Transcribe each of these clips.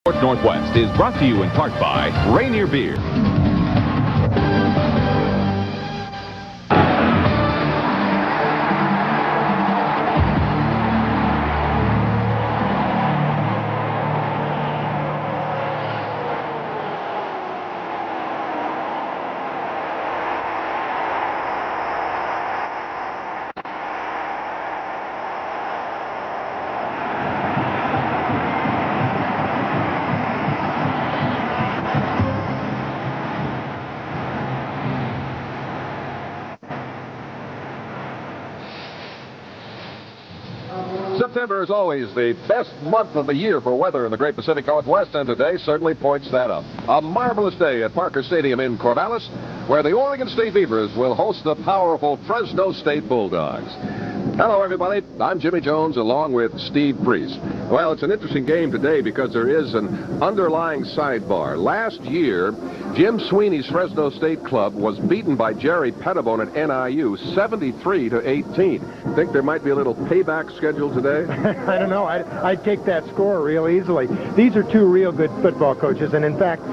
Sports Northwest is brought to you in part by Rainier Beer. September is always the best month of the year for weather in the Great Pacific Northwest, and today certainly points that up. A marvelous day at Parker Stadium in Corvallis, where the Oregon State Beavers will host the powerful Fresno State Bulldogs. Hello, everybody. I'm Jimmy Jones, along with Steve Priest. Well, it's an interesting game today because there is an underlying sidebar. Last year, Jim Sweeney's Fresno State club was beaten by Jerry Pettibone at NIU 73-18. Think there might be a little payback scheduled today? I don't know. I'd take that score real easily. These are two real good football coaches, and in fact,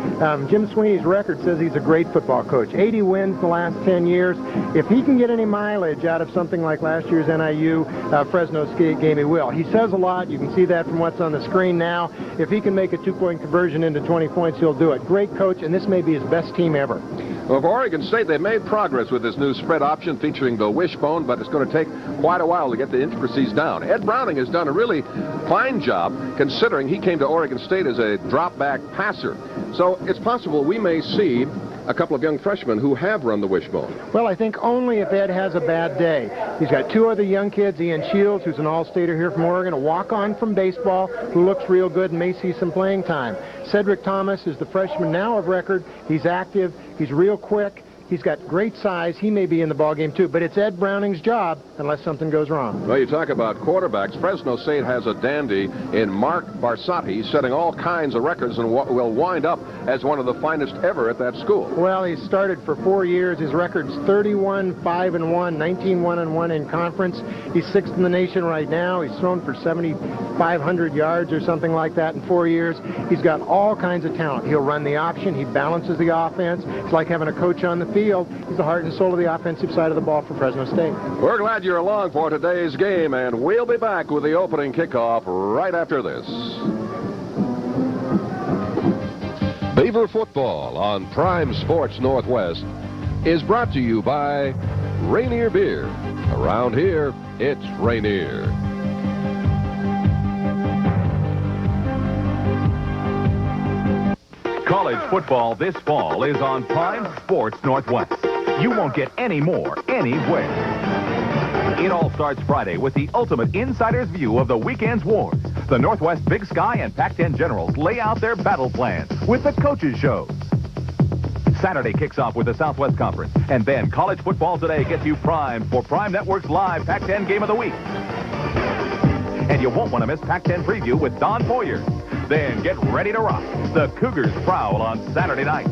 Jim Sweeney's record says he's a great football coach. 80 wins the last 10 years. If he can get any mileage out of something like last year's NIU Fresno State game, he will. He says a lot. You can see that from what's on the screen now. If he can make a two-point conversion into 20 points, he'll do it. Great coach, and this may be his best team ever. Well, for Oregon State, they've made progress with this new spread option featuring the wishbone, but it's going to take quite a while to get the intricacies down. Ed Browning has done a really fine job, considering he came to Oregon State as a drop-back passer. So it's possible we may see a couple of young freshmen who have run the wishbone. Well, I think only if Ed has a bad day. He's got two other young kids, Ian Shields, who's an all-stater here from Oregon, a walk-on from baseball, who looks real good and may see some playing time. Cedric Thomas is the freshman now of record. He's active. He's real quick. He's got great size. He may be in the ballgame, too. But it's Ed Browning's job unless something goes wrong. Well, you talk about quarterbacks. Fresno State has a dandy in Mark Barsotti, setting all kinds of records and will wind up as one of the finest ever at that school. Well, he's started for 4 years. His record's 31-5-1, 19-1-1 in conference. He's sixth in the nation right now. He's thrown for 7,500 yards or something like that in 4 years. He's got all kinds of talent. He'll run the option. He balances the offense. It's like having a coach on the field. He's the heart and soul of the offensive side of the ball for Fresno State. We're glad you're along for today's game, and we'll be back with the opening kickoff right after this. Beaver football on Prime Sports Northwest is brought to you by Rainier Beer. Around here, it's Rainier. College football this fall is on Prime Sports Northwest. You won't get any more anywhere. It all starts Friday with the ultimate insider's view of the weekend's wars. The Northwest Big Sky and Pac-10 Generals lay out their battle plans with the coaches' shows. Saturday kicks off with the Southwest Conference, and then College Football Today gets you primed for Prime Network's live Pac-10 Game of the Week. And you won't want to miss Pac-10 Preview with Don Poyer. Then get ready to rock. The Cougars prowl on Saturday night.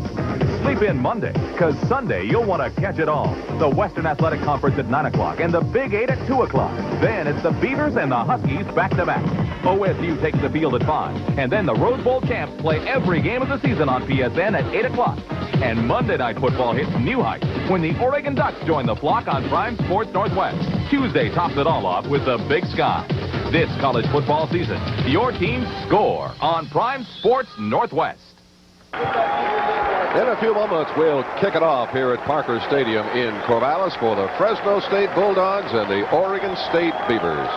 Sleep in Monday, because Sunday you'll want to catch it all. The Western Athletic Conference at 9 o'clock and the Big 8 at 2 o'clock. Then it's the Beavers and the Huskies back-to-back. OSU takes the field at 5. And then the Rose Bowl champs play every game of the season on PSN at 8 o'clock. And Monday Night Football hits new heights when the Oregon Ducks join the flock on Prime Sports Northwest. Tuesday tops it all off with the Big Sky. This college football season, your team score on Prime Sports Northwest. In a few moments, we'll kick it off here at Parker Stadium in Corvallis for the Fresno State Bulldogs and the Oregon State Beavers.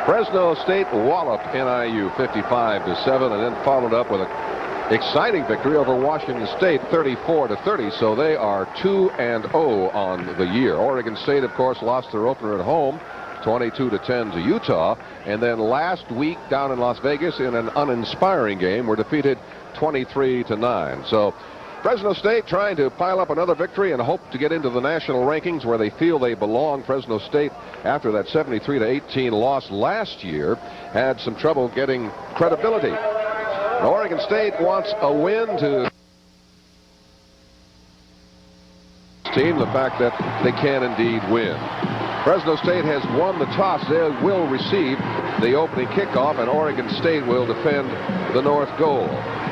Fresno State walloped NIU 55-7 and then followed up with an exciting victory over Washington State 34-30, so they are 2-0 on the year. Oregon State, of course, lost their opener at home 22-10 to Utah, and then last week down in Las Vegas in an uninspiring game were defeated 23-9. So Fresno State trying to pile up another victory and hope to get into the national rankings where they feel they belong. Fresno State, after that 73-18 loss last year, had some trouble getting credibility. And Oregon State wants a win to team the fact that they can indeed win. Fresno State has won the toss. They will receive the opening kickoff, and Oregon State will defend the north goal.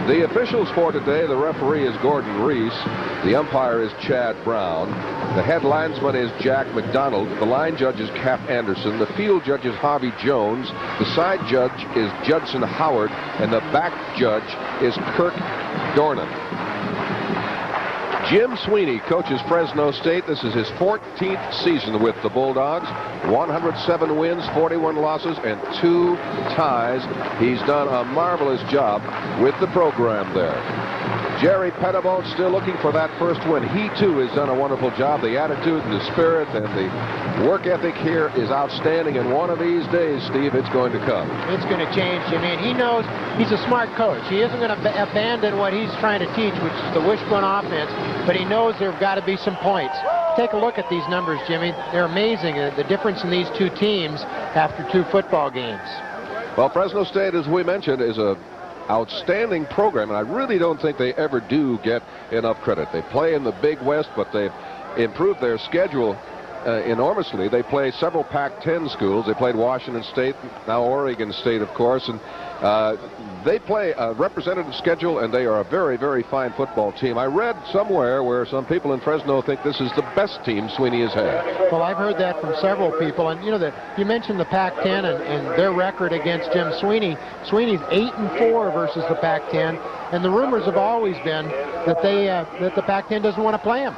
The officials for today, the referee is Gordon Reese. The umpire is Chad Brown. The head linesman is Jack McDonald. The line judge is Cap Anderson. The field judge is Harvey Jones. The side judge is Judson Howard. And the back judge is Kirk Dornan. Jim Sweeney coaches Fresno State. This is his 14th season with the Bulldogs. 107 wins, 41 losses, and 2 ties. He's done a marvelous job with the program there. Jerry Petitbon still looking for that first win. He, too, has done a wonderful job. The attitude and the spirit and the work ethic here is outstanding. And one of these days, Steve, it's going to come. It's going to change, Jimmy. And he knows he's a smart coach. He isn't going to abandon what he's trying to teach, which is the wishbone offense. But he knows there have got to be some points. Take a look at these numbers, Jimmy. They're amazing. The difference in these two teams after 2 football games. Well, Fresno State, as we mentioned, is a outstanding program, and I really don't think they ever do get enough credit. They play in the Big West, but they've improved their schedule enormously. They play several Pac-10 schools. They played Washington State, now Oregon State, of course, and they play a representative schedule, and they are a very, very fine football team. I read somewhere where some people in Fresno think this is the best team Sweeney has had. Well, I've heard that from several people, and you know, you mentioned the Pac-10 and their record against Jim Sweeney. Sweeney's 8-4 versus the Pac-10, and the rumors have always been that that the Pac-10 doesn't want to play them.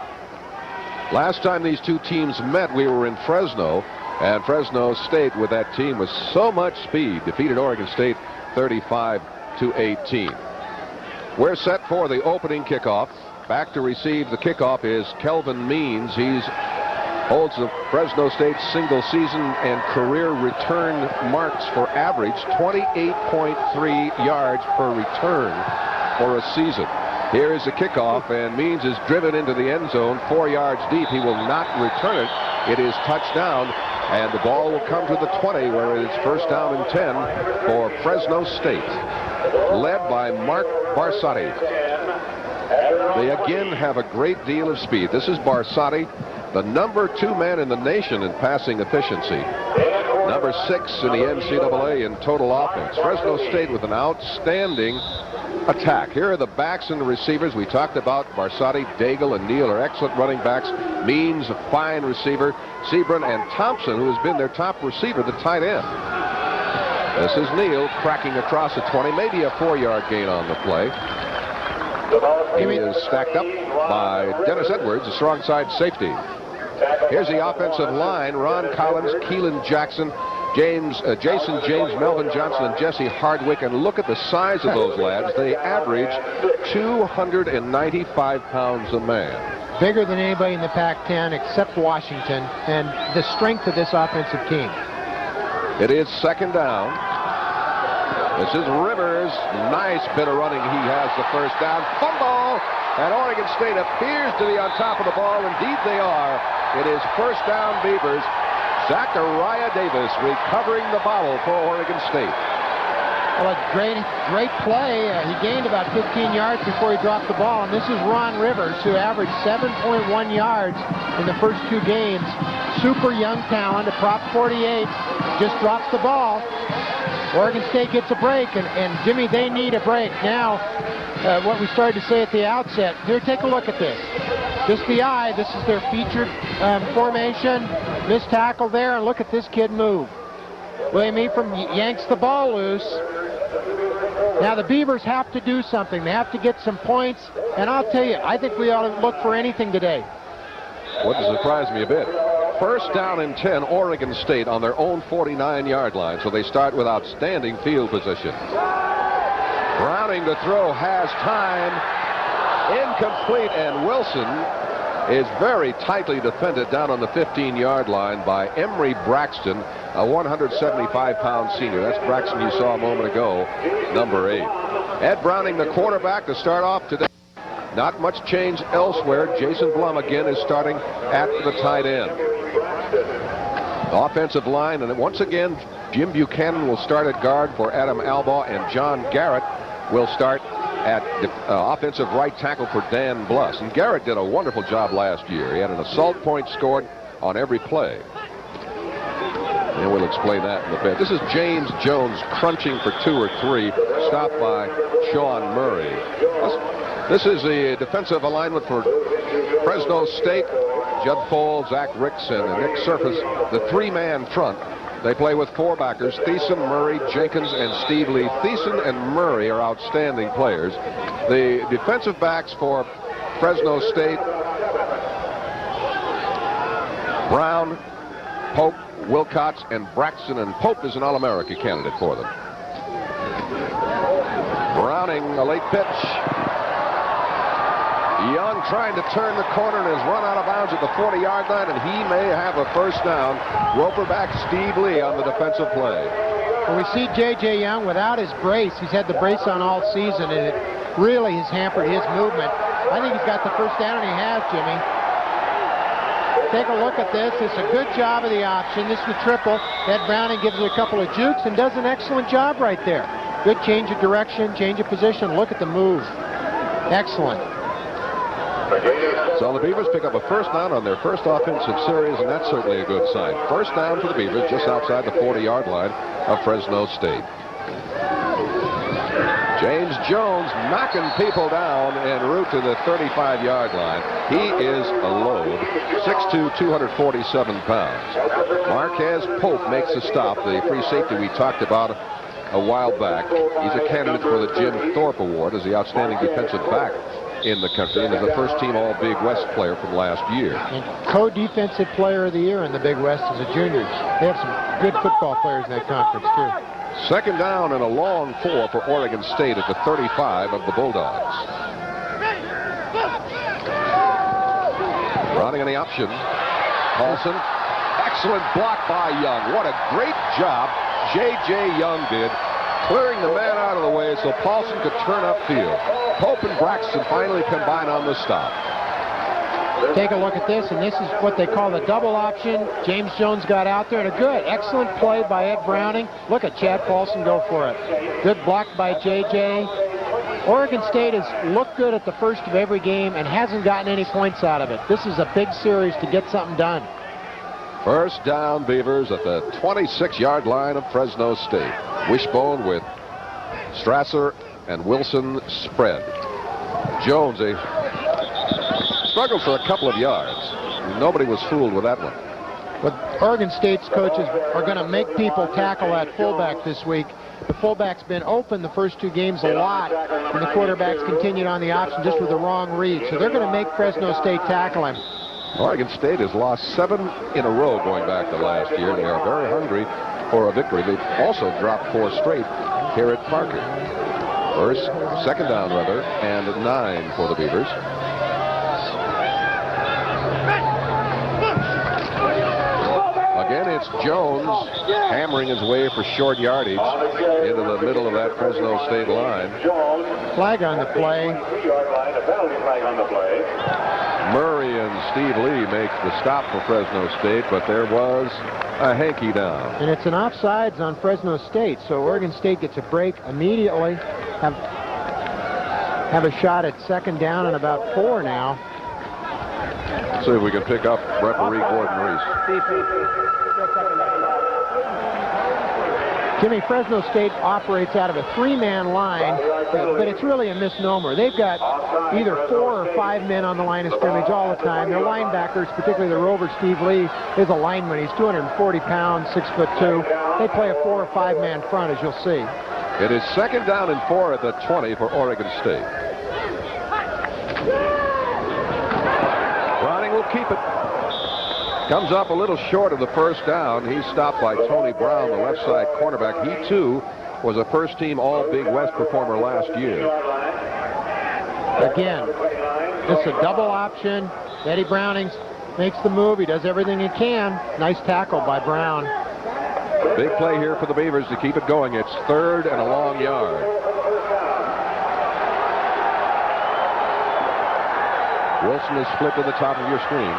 Last time these two teams met, we were in Fresno, and Fresno State with that team with so much speed defeated Oregon State 35-18. We're set for the opening kickoff. Back to receive the kickoff is Kelvin Means. He holds the Fresno State single season and career return marks for average 28.3 yards per return for a season. Here is the kickoff, and Means is driven into the end zone 4 yards deep. He will not return it. It is touchdown, and the ball will come to the 20, where it is first down and 10 for Fresno State, led by Mark Barsotti. They again have a great deal of speed. This is Barsotti, the number 2 man in the nation in passing efficiency. Number 6 in the NCAA in total offense. Fresno State with an outstanding attack. Here are the backs and the receivers. We talked about Barsotti, Daigle, and Neal are excellent running backs. Means, a fine receiver. Sebron and Thompson, who has been their top receiver, the tight end. This is Neal cracking across the 20, maybe a 4-yard gain on the play. He is stacked up by Dennis Edwards, a strong side safety. Here's the offensive line. Ron Collins, Keelan Jackson, Jason James, Melvin Johnson, and Jesse Hardwick. And look at the size of those lads. They average 295 pounds a man. Bigger than anybody in the Pac-10 except Washington, and the strength of this offensive team. It is second down. This is Rivers. Nice bit of running. He has the first down. Fumble! And Oregon State appears to be on top of the ball. Indeed they are. It is first down Beavers. Zachariah Davis recovering the bottle for Oregon State. Well, a great play. He gained about 15 yards before he dropped the ball. And this is Ron Rivers, who averaged 7.1 yards in the first 2 games. Super young talent, a prop 48. Just drops the ball. Oregon State gets a break, and Jimmy, they need a break. Now, what we started to say at the outset, here, take a look at this. Just the eye, this is their featured formation. Missed tackle there, and look at this kid move. William Ephraim yanks the ball loose. Now the Beavers have to do something. They have to get some points, and I'll tell you, I think we ought to look for anything today. Wouldn't surprise me a bit. First down and 10, Oregon State on their own 49-yard line, so they start with outstanding field position. Browning to throw, has time. Incomplete, and Wilson is very tightly defended down on the 15-yard line by Emory Braxton, a 175-pound senior. That's Braxton you saw a moment ago, number 8. Ed Browning, the quarterback, to start off today. Not much change elsewhere. Jason Blum again is starting at the tight end. Offensive line, and once again, Jim Buchanan will start at guard for Adam Albaugh, and John Garrett will start at offensive right tackle for Dan Bluss. And Garrett did a wonderful job last year. He had an assault point scored on every play. And we'll explain that in a bit. This is James Jones crunching for 2 or 3, stopped by Sean Murray. This is the defensive alignment for Fresno State. Judd Fowl, Zach Ricks, and Nick Surface, the 3-man front. They play with 4 backers, Thiessen, Murray, Jenkins, and Steve Lee. Thiessen and Murray are outstanding players. The defensive backs for Fresno State, Brown, Pope, Wilcox, and Braxton, and Pope is an All-America candidate for them. Browning, a late pitch. Young trying to turn the corner and has run out of bounds at the 40-yard line, and he may have a first down. Roper back Steve Lee on the defensive play. Well, we see J.J. Young without his brace. He's had the brace on all season, and it really has hampered his movement. I think he's got the first down, and he has, Jimmy. Take a look at this. It's a good job of the option. This is the triple. Ed Browning gives it a couple of jukes and does an excellent job right there. Good change of direction, change of position. Look at the move. Excellent. So the Beavers pick up a first down on their first offensive series, and that's certainly a good sign. First down for the Beavers just outside the 40-yard line of Fresno State. James Jones knocking people down en route to the 35-yard line. He is a load, 6'2", 247 pounds. Marquez Pope makes the stop, the free safety we talked about a while back. He's a candidate for the Jim Thorpe Award as the outstanding defensive back in the country, and is a first-team All-Big West player from last year. And co-defensive player of the year in the Big West as a junior. They have some good football players in that conference, too. Second down and a long 4 for Oregon State at the 35 of the Bulldogs. Running on the option. Paulson. Excellent block by Young. What a great job J.J. Young did, clearing the man out of the way so Paulson could turn upfield. Pope and Braxton finally combine on the stop. Take a look at this, and this is what they call the double option. James Jones got out there, and a good, excellent play by Ed Browning. Look at Chad Paulson go for it. Good block by J.J. Oregon State has looked good at the first of every game and hasn't gotten any points out of it. This is a big series to get something done. First down, Beavers at the 26-yard line of Fresno State. Wishbone with Strasser and Wilson spread. Jones struggled for a couple of yards. Nobody was fooled with that one. But Oregon State's coaches are going to make people tackle that fullback this week. The fullback's been open the first 2 games a lot, and the quarterback's continued on the option just with the wrong read. So they're going to make Fresno State tackle him. Oregon State has lost 7 in a row going back to last year. They are very hungry for a victory. They've also dropped 4 straight here at Parker. Second down, and 9 for the Beavers. Again, it's Jones hammering his way for short yardage into the middle of that Fresno State line. Flag on the play. Murray and Steve Lee make the stop for Fresno State, but there was a hanky down. And it's an offsides on Fresno State, so Oregon State gets a break immediately. Have a shot at second down and about 4 now. Let's see if we can pick up referee Gordon Reese. Jimmy, Fresno State operates out of a 3-man line, but it's really a misnomer. They've got either 4 or 5 men on the line of scrimmage all the time. Their linebackers, particularly the rover Steve Lee, is a lineman. He's 240 pounds, 6'2". They play a 4 or 5-man front, as you'll see. It is second down and 4 at the 20 for Oregon State. Browning will keep it. Comes up a little short of the first down. He's stopped by Tony Brown, the left side cornerback. He, too, was a first-team All-Big West performer last year. Again, it's a double option. Eddie Browning makes the move. He does everything he can. Nice tackle by Brown. Big play here for the Beavers to keep it going. It's 3rd and a long yard. Wilson is split to the top of your screen.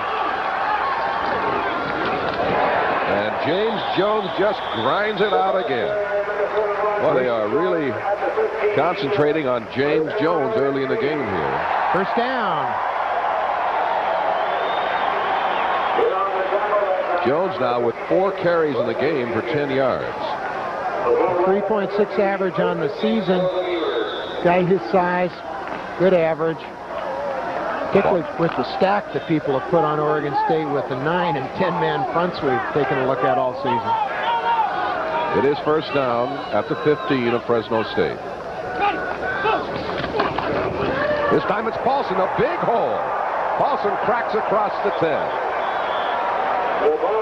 And James Jones just grinds it out again. Well, they are really concentrating on James Jones early in the game here. First down. Jones now with 4 carries in the game for 10 yards. 3.6 average on the season. Guy his size, good average. Particularly with the stack that people have put on Oregon State with the 9 and 10-man fronts we've taken a look at all season. It is first down at the 15 of Fresno State. This time it's Paulson, a big hole. Paulson cracks across the 10.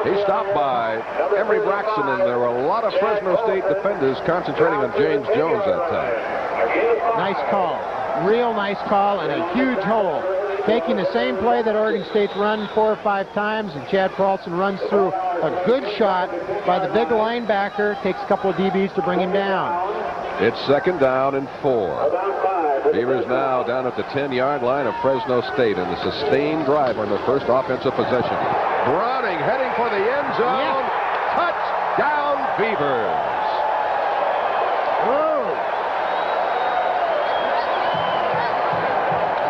He's stopped by Emory Braxton, and there were a lot of Fresno State defenders concentrating on James Jones that time. Nice call. Real nice call, and a huge hole. Taking the same play that Oregon State's run 4 or 5 times, and Chad Paulson runs through a good shot by the big linebacker. Takes a couple of DBs to bring him down. It's second down and 4. Beavers now down at the 10-yard line of Fresno State in the sustained drive on their first offensive possession. Browning heading for the end zone. Yes. Touchdown, Beavers. Whoa.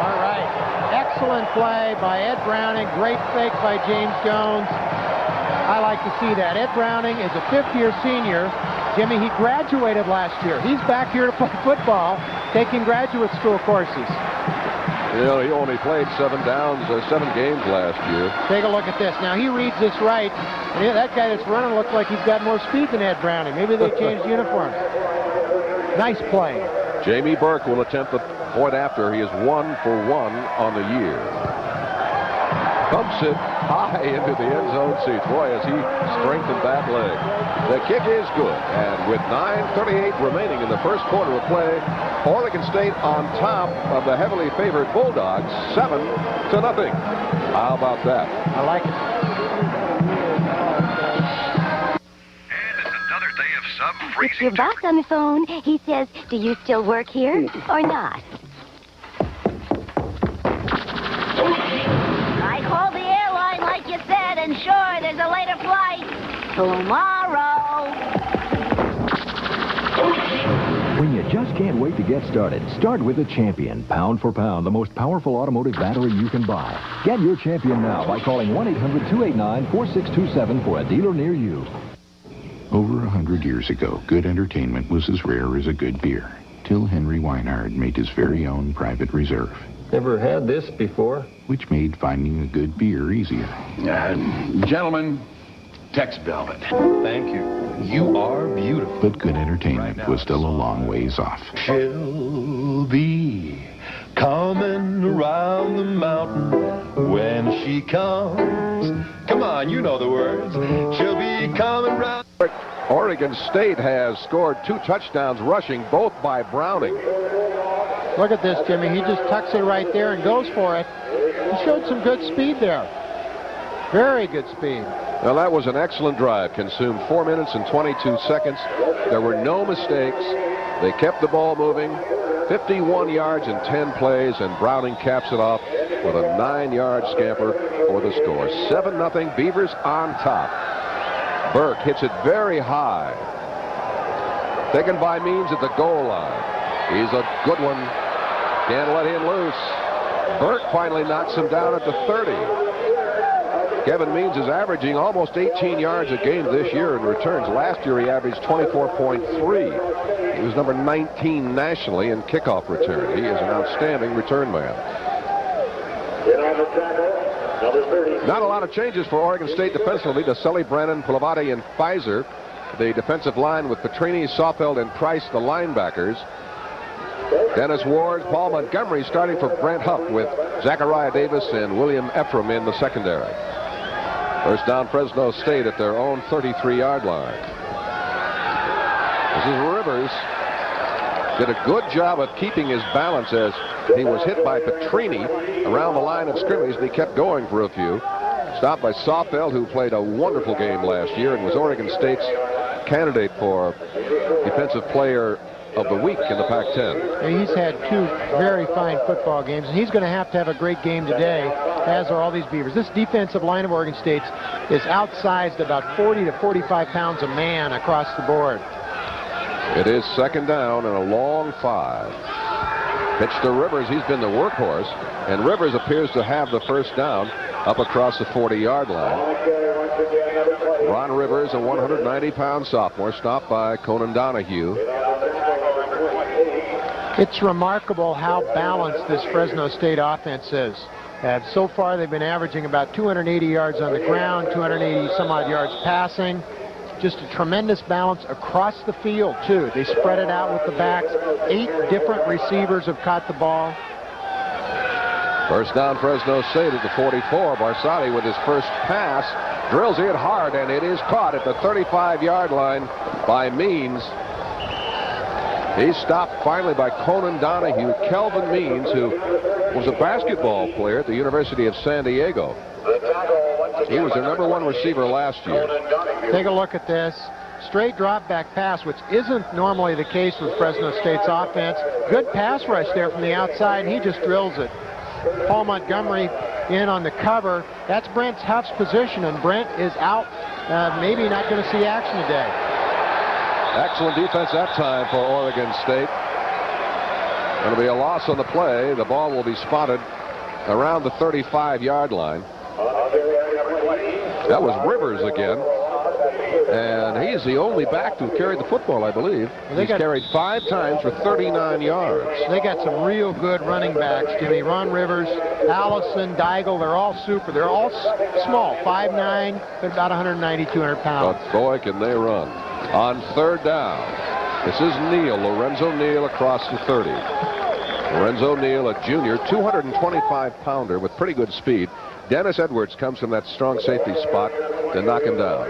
All right. Excellent play by Ed Browning. Great fake by James Jones. I like to see that. Ed Browning is a 5th-year senior. Jimmy, he graduated last year. He's back here to play football, taking graduate school courses. You know, he only played 7 games last year. Take a look at this. Now, he reads this right, and that guy that's running looks like he's got more speed than Ed Browning. Maybe they changed uniforms. Nice play. Jamie Burke will attempt the point after. He is 1 for 1 on the year. Pumps it high into the end zone seats. Boy, has he strengthened that leg. The kick is good, and with 9:38 remaining in the first quarter of play, Oregon State on top of the heavily favored Bulldogs, 7-0. How about that? I like it. And it's another day of sub-freezing. It's your boss on the phone. He says, do you still work here or not? I called the airline like you said, and sure, there's a later flight. Tomorrow. When you just can't wait to get started, start with the Champion. Pound for pound, the most powerful automotive battery you can buy. Get your Champion now by calling 1-800-289-4627 for a dealer near you. Over 100 years ago, good entertainment was as rare as a good beer, till Henry Weinhard made his very own private reserve. Never had this before. Which made finding a good beer easier. Gentlemen, Tex Velvet. Thank you. You are beautiful. But good entertainment was still a long ways off. She'll be coming around the mountain when she comes. Come on, you know the words. She'll be coming round. Oregon State has scored 2 touchdowns rushing, both by Browning. Look at this, Jimmy. He just tucks it right there and goes for it. He showed some good speed there. Very good speed. Well, that was an excellent drive. Consumed 4 minutes and 22 seconds. There were no mistakes. They kept the ball moving. 51 yards in 10 plays, and Browning caps it off with a 9-yard scamper for the score. 7-0, Beavers on top. Burke hits it very high. Taken by Means at the goal line. He's a good one. Can't let him loose. Burke finally knocks him down at the 30. Kevin Means is averaging almost 18 yards a game this year in returns. Last year he averaged 24.3. He was number 19 nationally in kickoff return. He is an outstanding return man. Not a lot of changes for Oregon State defensively. DeSelli, Brennan, Plavati, and Pfizer. The defensive line with Petrini, Sawfeld, and Price, the linebackers. Dennis Ward, Paul Montgomery starting for Brent Huff with Zachariah Davis and William Ephraim in the secondary. First down, Fresno State at their own 33-yard line. This is Rivers. Did a good job of keeping his balance as he was hit by Petrini around the line of scrimmage, and he kept going for a few. Stopped by Sawfeld, who played a wonderful game last year and was Oregon State's candidate for Defensive Player of the Week in the Pac-10. He's had 2 very fine football games, and he's going to have a great game today, as are all these Beavers. This defensive line of Oregon State's is outsized about 40 to 45 pounds a man across the board. It is second down and a long 5. Pitch to Rivers. He's been the workhorse, and Rivers appears to have the first down up across the 40-yard line. Ron Rivers, a 190-pound sophomore, stopped by Conan Donahue. It's remarkable how balanced this Fresno State offense is. So far, they've been averaging about 280 yards on the ground, 280 some odd yards passing. Just a tremendous balance across the field, too. They spread it out with the backs. 8 different receivers have caught the ball. First down, Fresno State at the 44. Barsati with his first pass drills it hard, and it is caught at the 35-yard line by Means. He's stopped finally by Conan Donahue. Kelvin Means, who was a basketball player at the University of San Diego. He was their #1 receiver last year. Take a look at this. Straight drop back pass, which isn't normally the case with Fresno State's offense. Good pass rush there from the outside, and he just drills it. Paul Montgomery in on the cover. That's Brent Huff's position, and Brent is out. Maybe not going to see action today. Excellent defense that time for Oregon State. Going to be a loss on the play. The ball will be spotted around the 35-yard line. That was Rivers again. And he's the only back to carry the football, I believe. He's carried 5 times for 39 yards. They got some real good running backs, Jimmy. Ron Rivers, Allison, Deigel, they're all super. They're all small, 5'9", but about 190, 200 pounds. But boy, can they run. On third down, this is Neal, Lorenzo Neal across the 30. Lorenzo Neal, a junior, 225-pounder with pretty good speed. Dennis Edwards comes from that strong safety spot to knock him down.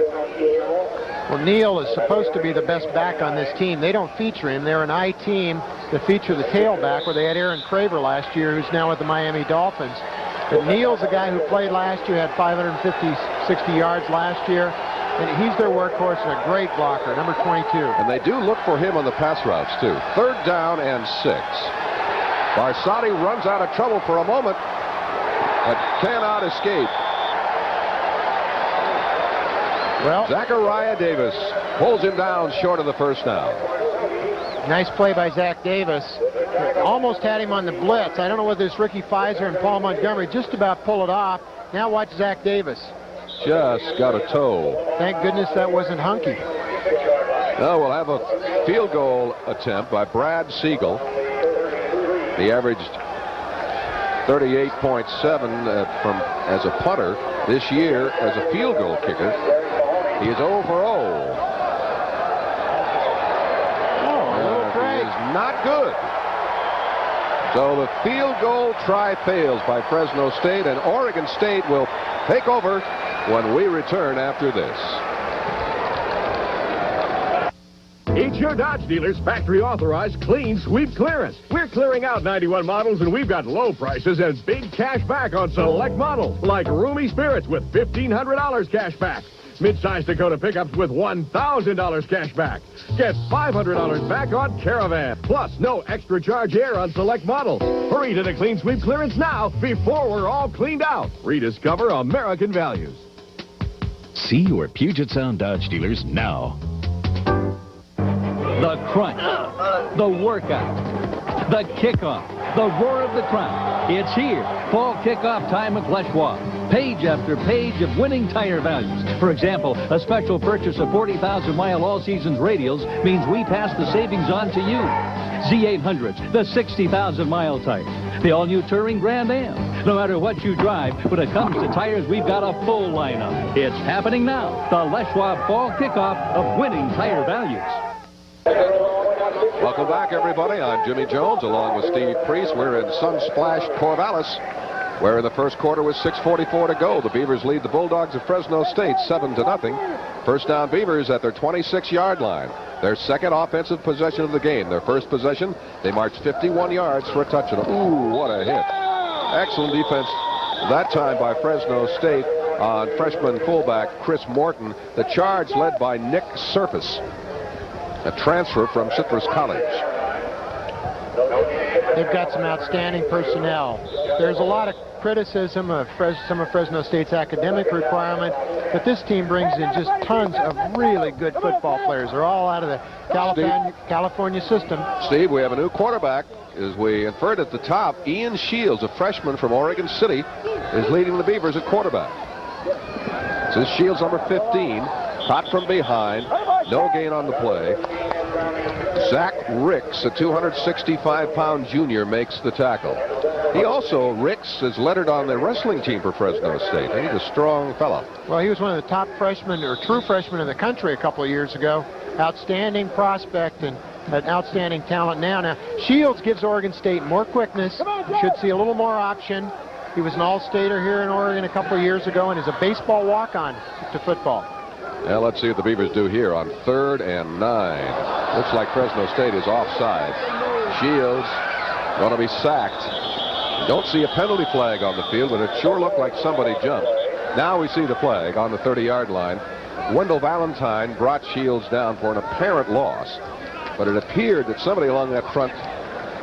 Well, Neal is supposed to be the best back on this team. They don't feature him. They're an I team that feature the tailback, where they had Aaron Craver last year, who's now with the Miami Dolphins. But Neal's a guy who played last year, had 550, 60 yards last year. And he's their workhorse and a great blocker, number 22. And they do look for him on the pass routes, too. Third down and 6. Barsati runs out of trouble for a moment, but cannot escape. Well, Zachariah Davis pulls him down short of the first down. Nice play by Zach Davis. Almost had him on the blitz. I don't know whether it's Ricky Pfizer and Paul Montgomery just about pull it off. Now watch Zach Davis. Just got a toe. Thank goodness that wasn't Hunky. Now we'll have a field goal attempt by Brad Siegel. He averaged 38.7 as a punter this year as a field goal kicker. He is 0 for 0. He is not good. So the field goal try fails by Fresno State, and Oregon State will take over when we return after this. It's your Dodge dealer's factory authorized clean sweep clearance. We're clearing out 91 models, and we've got low prices and big cash back on select models, like Roomy Spirits with $1,500 cash back. Mid-size Dakota pickups with $1,000 cash back. Get $500 back on Caravan. Plus, no extra charge air on select models. Hurry to the clean sweep clearance now before we're all cleaned out. Rediscover American values. See your Puget Sound Dodge dealers now. The crunch, the workout, the kickoff, the roar of the crowd. It's here. Fall kickoff time at Lechois. Page after page of winning tire values. For example, a special purchase of 40,000-mile all-seasons radials means we pass the savings on to you. Z800s, the 60,000-mile tire. The all-new Touring Grand Am. No matter what you drive, when it comes to tires, we've got a full lineup. It's happening now. The Lechois Fall Kickoff of winning tire values. Welcome back, everybody. I'm Jimmy Jones, along with Steve Priest. We're in sun-splashed Corvallis, where in the first quarter was 6:44 to go. The Beavers lead the Bulldogs of Fresno State 7-0. First down Beavers at their 26-yard line. Their second offensive possession of the game. Their first possession, they marched 51 yards for a touchdown. Ooh, what a hit. Excellent defense that time by Fresno State on freshman fullback Chris Morton. The charge led by Nick Surface, a transfer from Citrus College. They've got some outstanding personnel. There's a lot of criticism of some of Fresno State's academic requirement, but this team brings in just tons of really good football players. They're all out of the California system. Steve, we have a new quarterback. As we inferred at the top, Ian Shields, a freshman from Oregon City, is leading the Beavers at quarterback. This is Shields, number 15. Caught from behind. No gain on the play. Zach Ricks, a 265-pound junior, makes the tackle. He also, Ricks, is lettered on the wrestling team for Fresno State. He's a strong fellow. Well, he was one of the top freshmen, or true freshmen in the country a couple of years ago. Outstanding prospect and an outstanding talent now. Now, Shields gives Oregon State more quickness. You should see a little more option. He was an all-stater here in Oregon a couple of years ago and is a baseball walk-on to football. Now let's see what the Beavers do here on 3rd and 9. Looks like Fresno State is offside. Shields going to be sacked. Don't see a penalty flag on the field, but it sure looked like somebody jumped. Now we see the flag on the 30-yard line. Wendell Valentine brought Shields down for an apparent loss, but it appeared that somebody along that front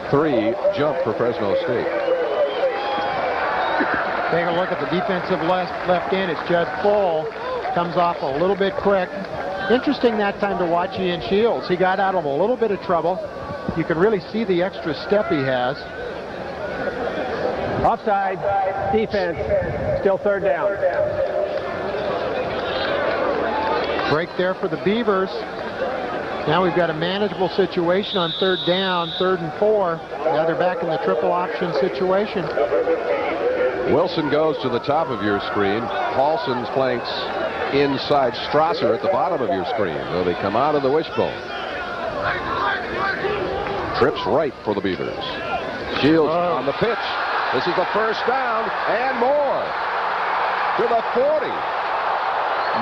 3 jumped for Fresno State. Take a look at the defensive left end. It's Judd Full. Comes off a little bit quick. Interesting that time to watch Ian Shields. He got out of a little bit of trouble. You can really see the extra step he has. Offside, defense, still 3rd down. Break there for the Beavers. Now we've got a manageable situation on 3rd down, 3rd and 4. Now they're back in the triple option situation. Wilson goes to the top of your screen. Paulson's playing inside Strasser at the bottom of your screen. So they come out of the wishbone. Trips right for the Beavers. Shields on the pitch. This is the 1st down and more to the 40.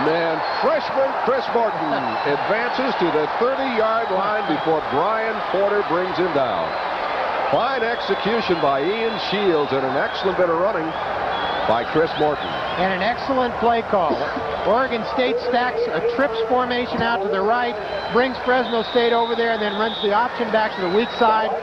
Man, freshman Chris Morton advances to the 30-yard line before Brian Porter brings him down. Fine execution by Ian Shields and an excellent bit of running by Chris Morton. And an excellent play call. Oregon State stacks a trips formation out to the right, brings Fresno State over there, and then runs the option back to the weak side.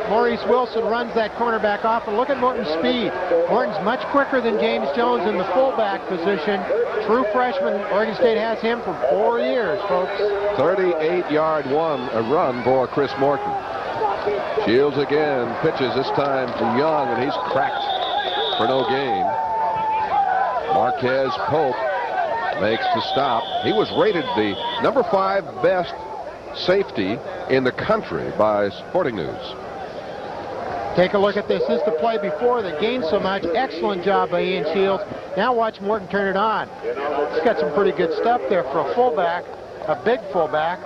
Maurice Wilson runs that cornerback off, and look at Morton's speed. Morton's much quicker than James Jones in the fullback position. True freshman. Oregon State has him for 4 years, folks. 38-yard run for Chris Morton. Shields again pitches, this time to Young, and he's cracked for no gain. Marquez Pope makes the stop. He was rated the number 5 best safety in the country by Sporting News. Take a look at this. This is the play before that gained so much. Excellent job by Ian Shields. Now watch Morton turn it on. He's got some pretty good stuff there for a fullback, a big fullback.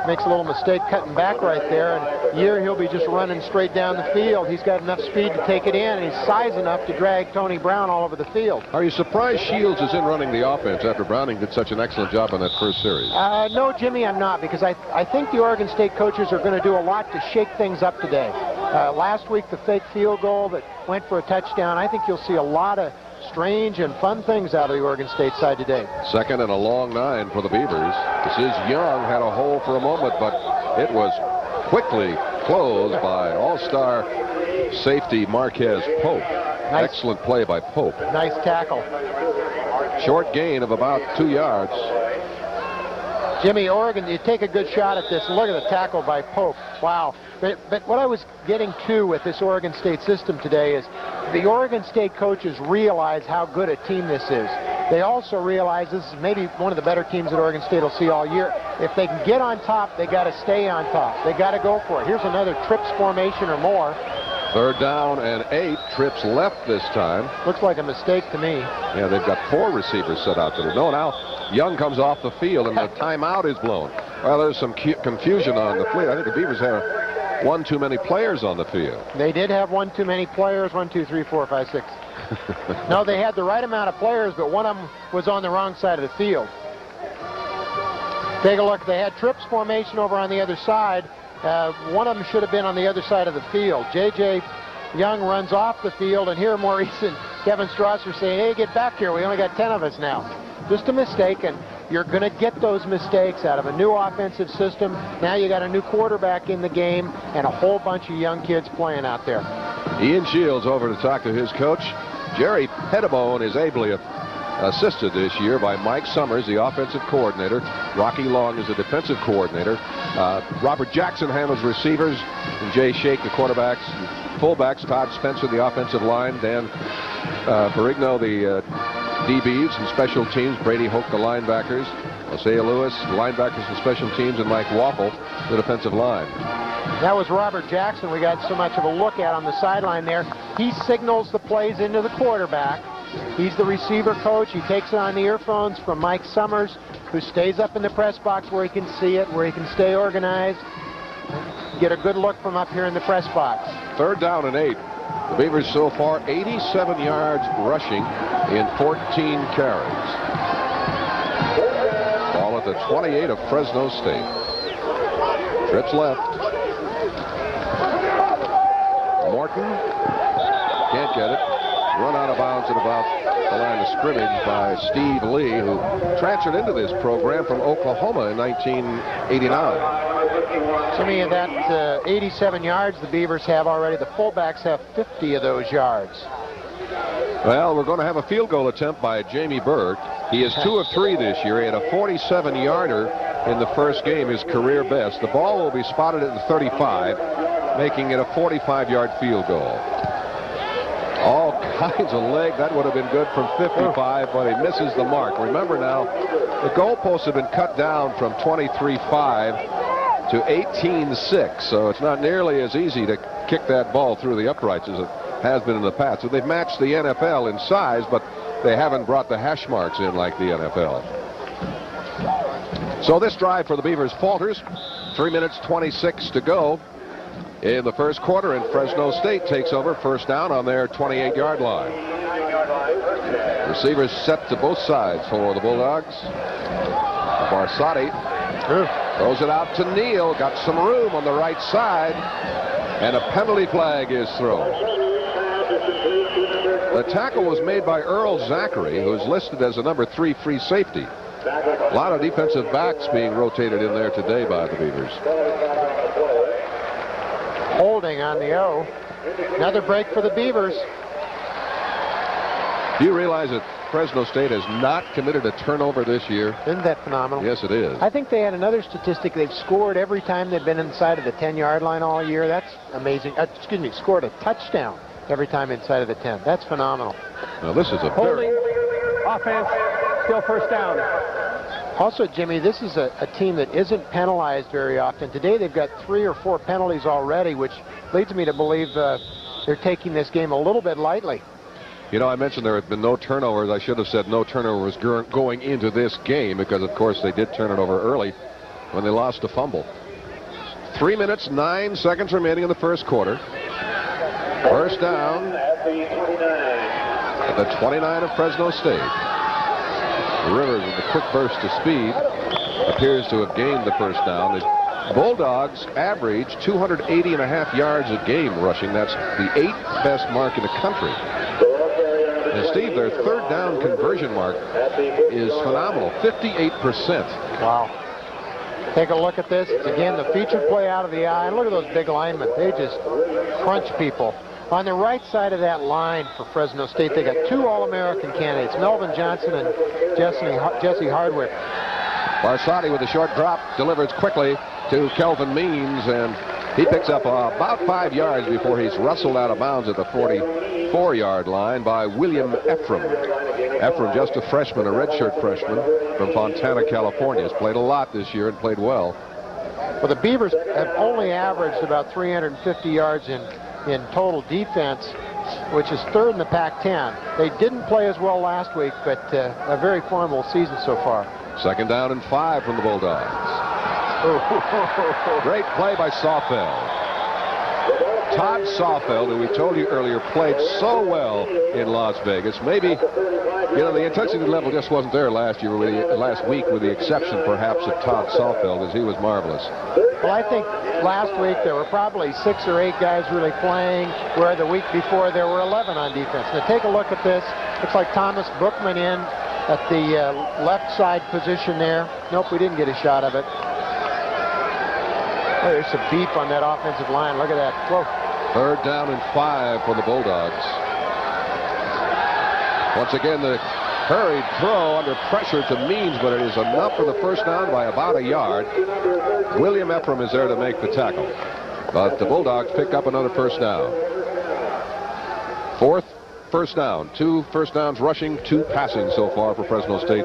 Makes a little mistake cutting back right there, and here he'll be just running straight down the field. He's got enough speed to take it in, and he's size enough to drag Tony Brown all over the field. Are you surprised Shields is in running the offense after Browning did such an excellent job on that first series? No, Jimmy, I'm not, because I think the Oregon State coaches are going to do a lot to shake things up today. Last week, the fake field goal that went for a touchdown, I think you'll see a lot of strange and fun things out of the Oregon State side today. 2nd and a long 9 for the Beavers. This is Young, had a hole for a moment, but it was quickly closed by all-star safety Marquez Pope. Nice. Excellent play by Pope. Nice tackle. Short gain of about 2 yards. Jimmy, Oregon, you take a good shot at this. Look at the tackle by Pope. Wow. But what I was getting to with this Oregon State system today is the Oregon State coaches realize how good a team this is. They also realize this is maybe one of the better teams that Oregon State will see all year. If they can get on top, they got to stay on top. They got to go for it. Here's another trips formation or more. 3rd down and 8. Trips left this time. Looks like a mistake to me. Yeah, they've got 4 receivers set out there. No, now Young comes off the field and the timeout is blown. Well, there's some confusion on the field. I think the Beavers have one too many players on the field. They did have one too many players. 1, 2, 3, 4, 5, 6. No, they had the right amount of players, but one of them was on the wrong side of the field. Take a look. They had trips formation over on the other side. One of them should have been on the other side of the field. J.J. Young runs off the field, and here Maurice and Kevin Strasser saying, hey, get back here. We only got 10 of us now. Just a mistake, and you're going to get those mistakes out of a new offensive system. Now you got a new quarterback in the game and a whole bunch of young kids playing out there. Ian Shields over to talk to his coach. Jerry Pettibone is ably assisted this year by Mike Summers, the offensive coordinator. Rocky Long is the defensive coordinator. Robert Jackson handles receivers, and Jay Shake, the quarterbacks. Fullbacks, Todd Spencer, the offensive line. Dan Ferrigno, the DBs and special teams. Brady Hoke, the linebackers. Hosea Lewis, linebackers and special teams, and Mike Waffle, the defensive line. That was Robert Jackson. We got so much of a look at on the sideline there. He signals the plays into the quarterback. He's the receiver coach. He takes it on the earphones from Mike Summers, who stays up in the press box where he can see it, where he can stay organized, get a good look from up here in the press box. 3rd down and 8. The Beavers so far 87 yards rushing in 14 carries. Ball at the 28 of Fresno State. Trips left. Morton can't get it. Run out of bounds at about the line of scrimmage by Steve Lee, who transferred into this program from Oklahoma in 1989. Jimmy, of that 87 yards the Beavers have already, the fullbacks have 50 of those yards. Well, we're going to have a field goal attempt by Jamie Burt. He is 2 of 3 this year. He had a 47-yarder in the first game, his career best. The ball will be spotted at the 35, making it a 45-yard field goal. All kinds of leg. That would have been good from 55, but he misses the mark. Remember now, the goalposts have been cut down from 23.5 to 18.6, so it's not nearly as easy to kick that ball through the uprights as it has been in the past. So they've matched the NFL in size, but they haven't brought the hash marks in like the NFL. So this drive for the Beavers falters. 3 minutes 26 to go in the first quarter, and Fresno State takes over 1st down on their 28-yard line. Receivers set to both sides for the Bulldogs. Barsati throws it out to Neal. Got some room on the right side, and a penalty flag is thrown. The tackle was made by Earl Zachary, who's listed as a number 3 free safety. A lot of defensive backs being rotated in there today by the Beavers. Holding on the O. Another break for the Beavers. Do you realize that Fresno State has not committed a turnover this year? Isn't that phenomenal? Yes, it is. I think they had another statistic. They've scored every time they've been inside of the 10-yard line all year. That's amazing. Scored a touchdown every time inside of the 10. That's phenomenal. Now, this is a holding offense, still 1st down. Also, Jimmy, this is a team that isn't penalized very often. Today they've got 3 or 4 penalties already, which leads me to believe they're taking this game a little bit lightly. You know, I mentioned there have been no turnovers. I should have said no turnovers going into this game because, of course, they did turn it over early when they lost a fumble. 3 minutes, 9 seconds remaining in the first quarter. 1st down at the 29 of Fresno State. Rivers, with a quick burst of speed, appears to have gained the 1st down. The Bulldogs average 280.5 yards a game rushing. That's the 8th best mark in the country. And Steve, their 3rd down conversion mark is phenomenal, 58%. Wow. Take a look at this. It's again the feature play out of the eye. And look at those big linemen. They just crunch people. On the right side of that line for Fresno State, they got 2 All-American candidates, Melvin Johnson and Jesse Hardwick. Barsati with a short drop delivers quickly to Kelvin Means, and he picks up about 5 yards before he's wrestled out of bounds at the 44-yard line by William Ephraim. Ephraim, just a freshman, a redshirt freshman from Fontana, California, has played a lot this year and played well. Well, the Beavers have only averaged about 350 yards in total defense, which is 3rd in the Pac-10. They didn't play as well last week, but a very formidable season so far. 2nd down and 5 from the Bulldogs. Great play by Sawfeld. Todd Sawfeld, who we told you earlier, played so well in Las Vegas. Maybe, you know, the intensity level just wasn't there last week, with the exception perhaps of Todd Sawfeld, as he was marvelous. Well, I think last week there were probably 6 or 8 guys really playing, where the week before there were 11 on defense. Now take a look at this. Looks like Thomas Bookman in at the left side position there. Nope, we didn't get a shot of it. Oh, there's some beef on that offensive line. Look at that. Whoa. 3rd down and 5 for the Bulldogs. Once again, the hurried throw under pressure to Means, but it is enough for the 1st down by about a yard. William Ephraim is there to make the tackle, but the Bulldogs pick up another 1st down. 4th first down. 2 first downs rushing, 2 passing so far for Fresno State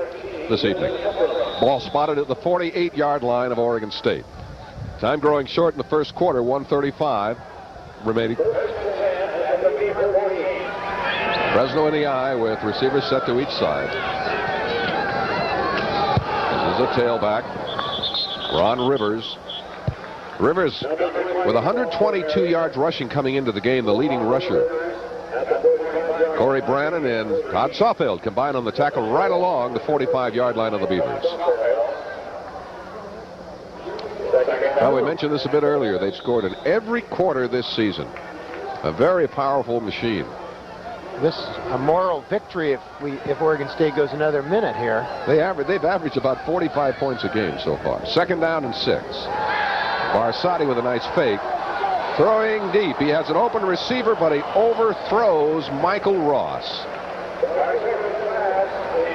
this evening. Ball spotted at the 48-yard line of Oregon State. Time growing short in the first quarter, 1:35 remaining. Fresno in the eye with receivers set to each side. This is a tailback. Ron Rivers. Rivers with 122 yards rushing coming into the game, the leading rusher. Corey Brannon and Todd Sawfield combined on the tackle right along the 45-yard line of the Beavers. Now, we mentioned this a bit earlier. They've scored in every quarter this season. A very powerful machine. This a moral victory if Oregon State goes another minute here. They've averaged about 45 points a game so far. Second down and 6. Barsotti with a nice fake. Throwing deep. He has an open receiver, but he overthrows Michael Ross.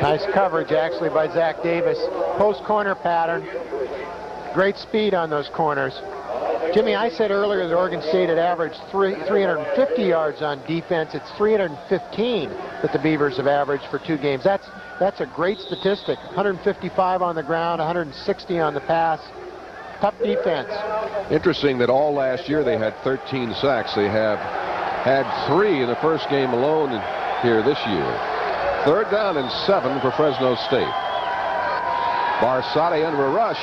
Nice coverage, actually, by Zach Davis. Post corner pattern. Great speed on those corners. Jimmy, I said earlier that Oregon State had averaged 350 yards on defense. It's 315 that the Beavers have averaged for 2 games. That's a great statistic. 155 on the ground, 160 on the pass. Tough defense. Interesting that all last year they had 13 sacks. They have had 3 in the first game alone here this year. Third down and 7 for Fresno State. Barsotti under a rush.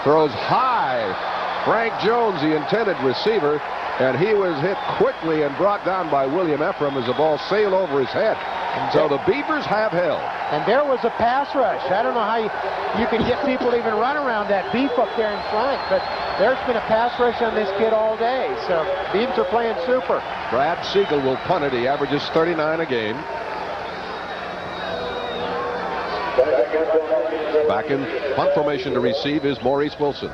Throws high. Frank Jones, the intended receiver, and he was hit quickly and brought down by William Ephraim as the ball sailed over his head. So the Beavers have held. And there was a pass rush. I don't know how you can get people to even run around that beef up there in front, but there's been a pass rush on this kid all day. So Beavs are playing super. Brad Siegel will punt it. He averages 39 a game. Back in punt formation to receive is Maurice Wilson.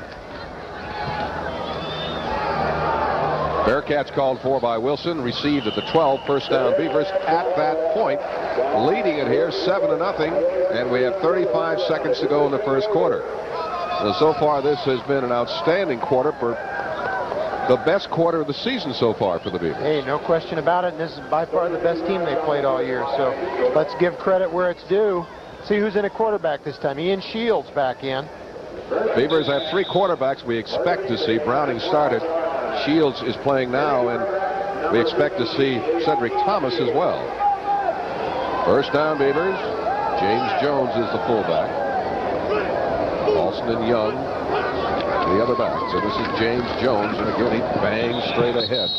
Bearcats called for by Wilson, received at the 12, first down Beavers at that point, leading it here 7-0, and we have 35 seconds to go in the first quarter. So far this has been an outstanding quarter, for the best quarter of the season so far for the Beavers. Hey, no question about it, and this is by far the best team they've played all year, so let's give credit where it's due. See who's in a quarterback this time. Ian Shields back in. Beavers have 3 quarterbacks we expect to see. Browning started. Shields is playing now, and we expect to see Cedric Thomas as well. First down, Beavers. James Jones is the fullback. Alston and Young, the other backs. So this is James Jones, and again, he bangs straight ahead.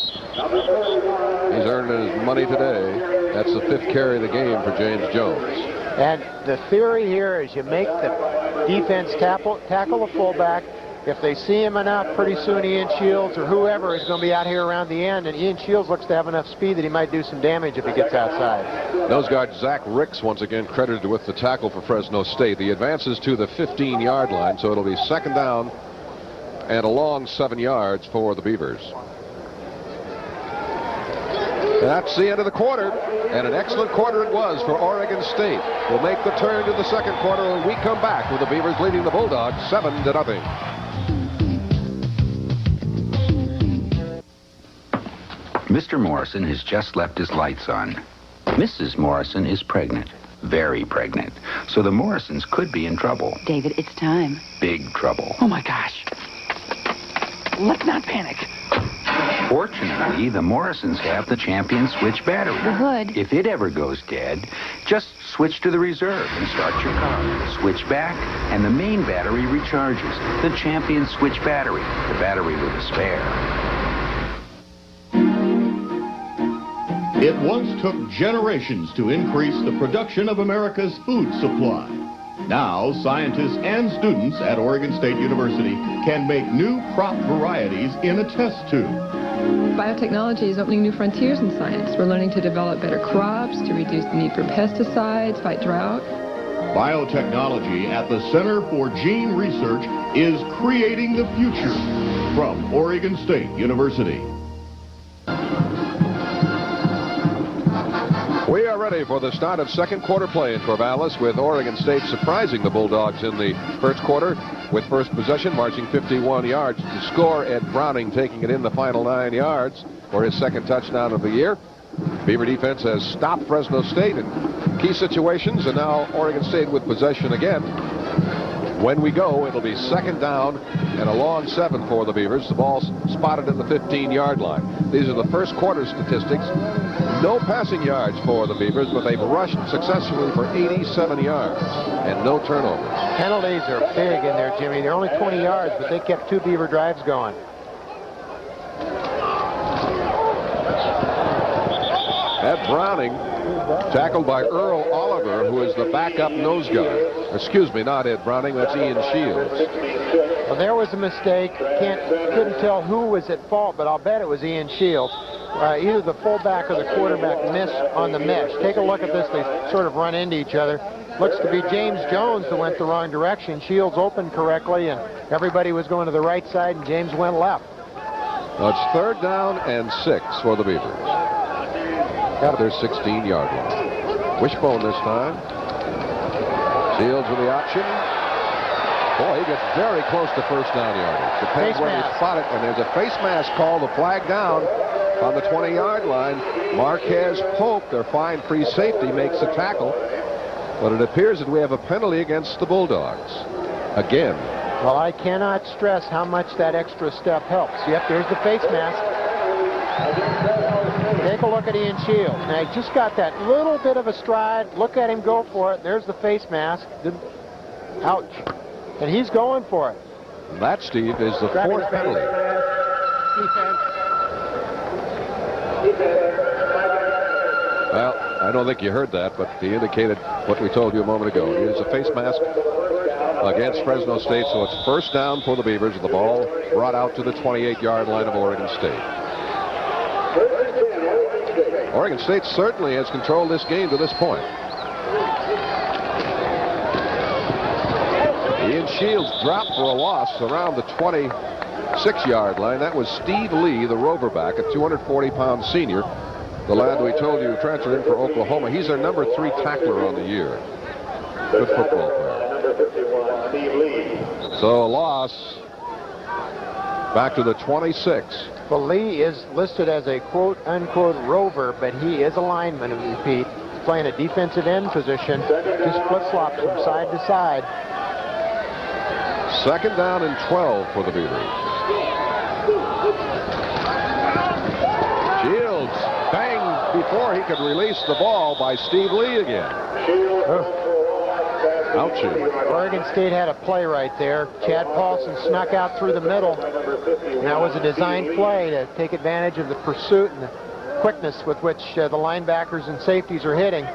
He's earning his money today. That's the 5th carry of the game for James Jones. And the theory here is you make the defense tackle the fullback. If they see him enough, pretty soon Ian Shields or whoever is going to be out here around the end, and Ian Shields looks to have enough speed that he might do some damage if he gets outside. Nose guard Zach Ricks once again credited with the tackle for Fresno State. The advances to the 15-yard line, so it'll be second down and a long 7 yards for the Beavers. That's the end of the quarter, and an excellent quarter it was for Oregon State. We'll make the turn to the second quarter when we come back with the Beavers leading the Bulldogs 7-0. Mr. Morrison has just left his lights on. Mrs. Morrison is pregnant, very pregnant. So the Morrisons could be in trouble. David, it's time. Big trouble. Oh, my gosh. Let's not panic. Fortunately, the Morrisons have the Champion switch battery. The hood. If it ever goes dead, just switch to the reserve and start your car. Switch back, and the main battery recharges. The Champion switch battery, the battery with a spare. It once took generations to increase the production of America's food supply. Now, scientists and students at Oregon State University can make new crop varieties in a test tube. Biotechnology is opening new frontiers in science. We're learning to develop better crops, to reduce the need for pesticides, fight drought. Biotechnology at the Center for Gene Research is creating the future. From Oregon State University. We are ready for the start of second quarter play in Corvallis, with Oregon State surprising the Bulldogs in the first quarter with first possession, marching 51 yards to score. Ed Browning taking it in the final 9 yards for his second touchdown of the year. Beaver defense has stopped Fresno State in key situations, and now Oregon State with possession again. When we go, it'll be 2nd down and a long 7 for the Beavers. The ball spotted at the 15-yard line. These are the first quarter statistics. No passing yards for the Beavers, but they've rushed successfully for 87 yards and no turnovers. Penalties are big in there, Jimmy. They're only 20 yards, but they kept 2 Beaver drives going. Ed Browning, tackled by Earl Oliver, who is the backup nose guard. Excuse me, not Ed Browning, that's Ian Shields. Well, there was a mistake. Couldn't tell who was at fault, but I'll bet it was Ian Shields. Either the fullback or the quarterback missed on the mesh. Take a look at this. They sort of run into each other. Looks to be James Jones that went the wrong direction. Shields opened correctly, and everybody was going to the right side, and James went left. Well, it's 3rd down and 6 for the Beavers. Out of their 16-yard line. Wishbone this time. Shields with the option. Boy, he gets very close to 1st down yardage. Depends where you spot it, and there's a face mask call, the flag down on the 20-yard line. Marquez Pope, their fine free safety, makes the tackle. But it appears that we have a penalty against the Bulldogs. Again. Well, I cannot stress how much that extra step helps. Yep, there's the face mask. Take a look at Ian Shields. Now, he just got that little bit of a stride. Look at him go for it. There's the face mask. Ouch. And he's going for it. And that, Steve, is the 4th penalty. Well, I don't think you heard that, but he indicated what we told you a moment ago. It is a face mask against Fresno State, so it's 1st down for the Beavers, with the ball brought out to the 28-yard line of Oregon State. Oregon State certainly has controlled this game to this point. Ian Shields dropped for a loss around the 26-yard line. That was Steve Lee, the roverback, a 240-pound senior. The lad we told you transferred in for Oklahoma. He's their number 3 tackler on the year. Good football player. So a loss back to the 26. Well, Lee is listed as a quote-unquote rover, but he is a lineman, repeat. He's playing a defensive end position, just flip-flops from side to side. 2nd down and 12 for the Beavers. Shields banged before he could release the ball by Steve Lee again. Ouchie. Oregon State had a play right there. Chad Paulson snuck out through the middle. And that was a designed play to take advantage of the pursuit and the quickness with which the linebackers and safeties are hitting.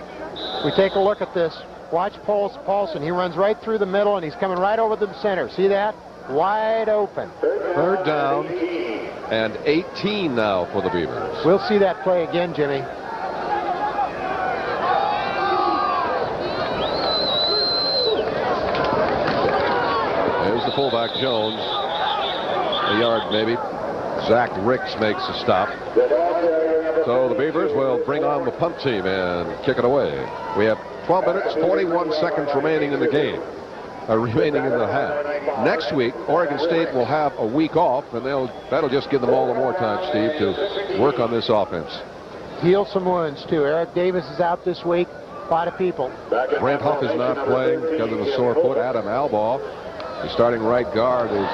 We take a look at this. Watch Paulson. He runs right through the middle, and he's coming right over the center. See that? Wide open. 3rd down and 18 now for the Beavers. We'll see that play again, Jimmy. There's the fullback, Jones. A yard, maybe. Zach Ricks makes a stop. So the Beavers will bring on the punt team and kick it away. We have 12 minutes, 41 seconds remaining in the game. Remaining in the half. Next week, Oregon State will have a week off, and that'll just give them all the more time, Steve, to work on this offense. Heal some wounds, too. Eric Davis is out this week. A lot of people. Brent Huff is not playing because of a sore foot. Adam Albaugh, the starting right guard, is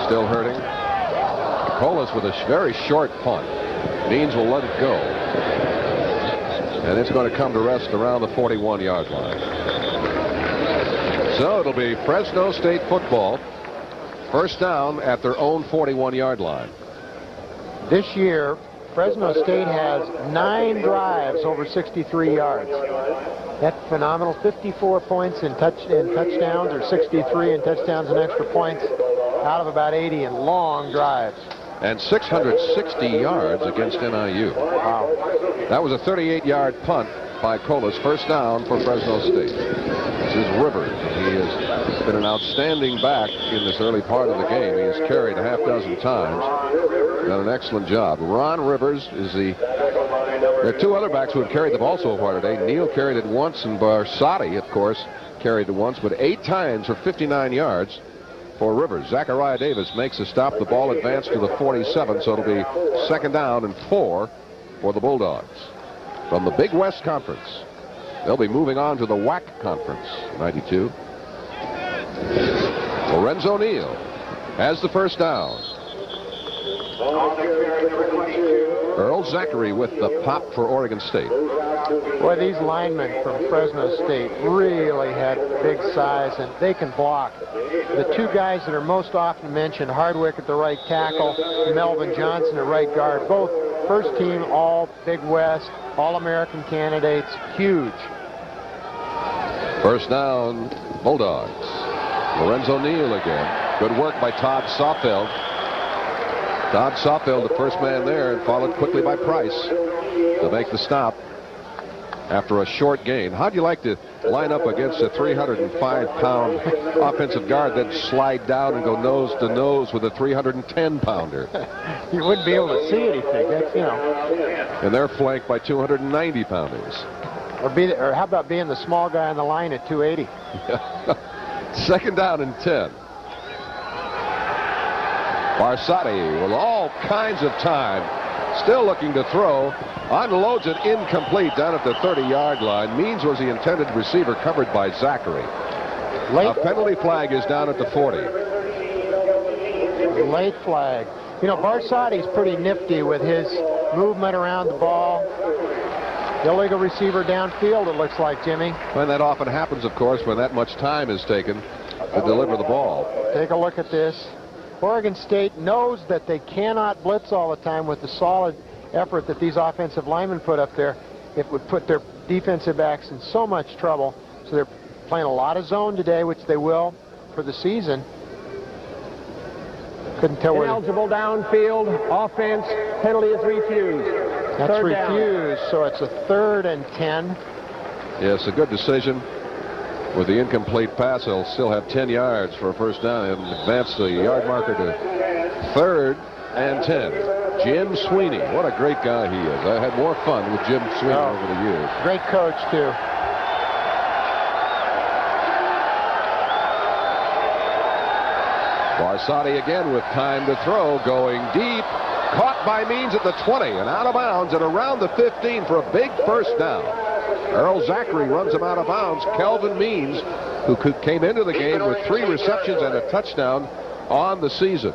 still hurting. Colas with a very short punt. Means will let it go. And it's going to come to rest around the 41-yard line. So it'll be Fresno State football. 1st down at their own 41-yard line. This year, Fresno State has 9 drives over 63 yards. That's phenomenal. 54 points in touchdowns, or 63 in touchdowns and extra points out of about 80 in long drives. And 660 yards against NIU. Wow. That was a 38-yard punt by Colas. 1st down for Fresno State. This is Rivers. He has been an outstanding back in this early part of the game. He has carried a half dozen times. Done an excellent job. Ron Rivers is there are 2 other backs who have carried the ball so far today. Neal carried it once, and Barsati, of course, carried it once, but 8 times for 59 yards for Rivers. Zachariah Davis makes a stop. The ball advanced to the 47, so it'll be 2nd down and 4 for the Bulldogs. from the Big West Conference. They'll be moving on to the WAC Conference, 92. Lorenzo Neal has the first down. Earl Zachary with the pop for Oregon State. Boy, these linemen from Fresno State really had big size, and they can block. The two guys that are most often mentioned, Hardwick at the right tackle, Melvin Johnson at right guard, both first team all Big West, All-American candidates, huge. First down, Bulldogs. Lorenzo Neal again. Good work by Todd Sawfeld. Todd Sawfeld, the first man there, and followed quickly by Price to make the stop after a short gain. How'd you like to line up against a 305-pound offensive guard, then slide down and go nose to nose with a 310-pounder? You wouldn't be able to see anything. That's, you know. And they're flanked by 290-pounders. Or how about being the small guy on the line at 280? Second down and 10. Barsati with all kinds of time, still looking to throw, unloads it incomplete down at the 30-yard line. Means was the intended receiver, covered by Zachary. A penalty flag is down at the 40. Late flag. You know, Barsati's pretty nifty with his movement around the ball. Illegal receiver downfield, it looks like, Jimmy. When that often happens, of course, when that much time is taken to deliver the ball. Take a look at this. Oregon State knows that they cannot blitz all the time with the solid effort that these offensive linemen put up there. It would put their defensive backs in so much trouble. So they're playing a lot of zone today, which they will for the season. Couldn't tell where. Ineligible downfield, offense, penalty is refused. That's Third refused, down. so it's a 3rd and 10. Yes, a good decision. With the incomplete pass, they'll still have 10 yards for a first down and advance the yard marker to 3rd and 10. Jim Sweeney, what a great guy he is. I had more fun with Jim Sweeney over the years. Great coach, too. Barsati again with time to throw, going deep. Caught by Means at the 20 and out of bounds and around the 15 for a big first down. Earl Zachary runs him out of bounds. Kelvin Means, who came into the game with 3 receptions and a touchdown on the season.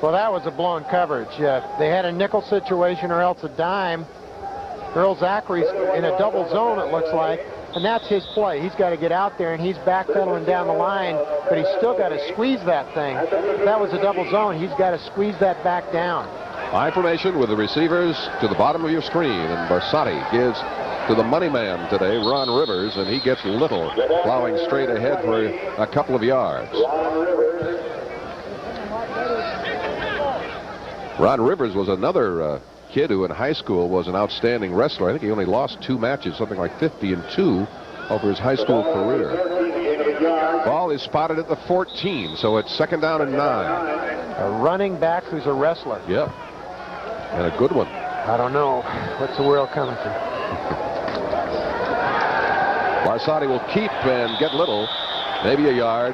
Well, that was a blown coverage. They had a nickel situation or else a dime. Earl Zachary's in a double zone, it looks like, and that's his play. He's got to get out there, and he's backpedaling down the line, but he's still got to squeeze that thing. If that was a double zone, he's got to squeeze that back down. High formation with the receivers to the bottom of your screen, and Barsati gives to the money man today, Ron Rivers, and he gets Little plowing straight ahead for a couple of yards. Ron Rivers was another kid who in high school was an outstanding wrestler. I think he only lost 2 matches, something like 50-2 over his high school career. Ball is spotted at the 14, so it's second down and 9. A running back who's a wrestler. Yep. And a good one. I don't know. What's the world coming to? Barsati will keep and get Little, maybe a yard.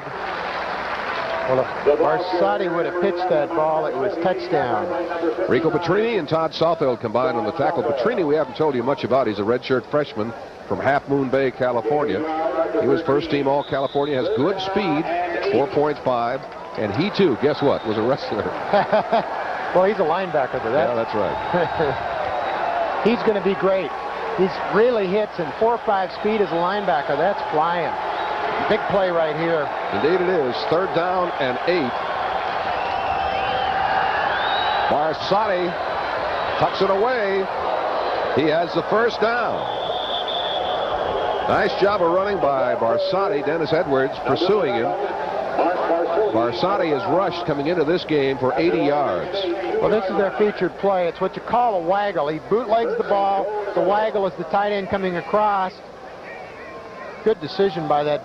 Well, if Barsati would have pitched that ball, it was touchdown. Rico Petrini and Todd Sawfeld combined on the tackle. Petrini, we haven't told you much about. He's a redshirt freshman from Half Moon Bay, California. He was first team All-California, has good speed, 4.5, and he too, guess what, was a wrestler. Well, he's a linebacker, though. Yeah, that's right. He's going to be great. He's really hits in 4.5 speed as a linebacker. That's flying. Big play right here. Indeed it is. Third down and 8. Barsati tucks it away. He has the first down. Nice job of running by Barsati. Dennis Edwards pursuing him. Barsati is rushed coming into this game for 80 yards. Well, this is their featured play. It's what you call a waggle. He bootlegs the ball. The waggle is the tight end coming across. Good decision by that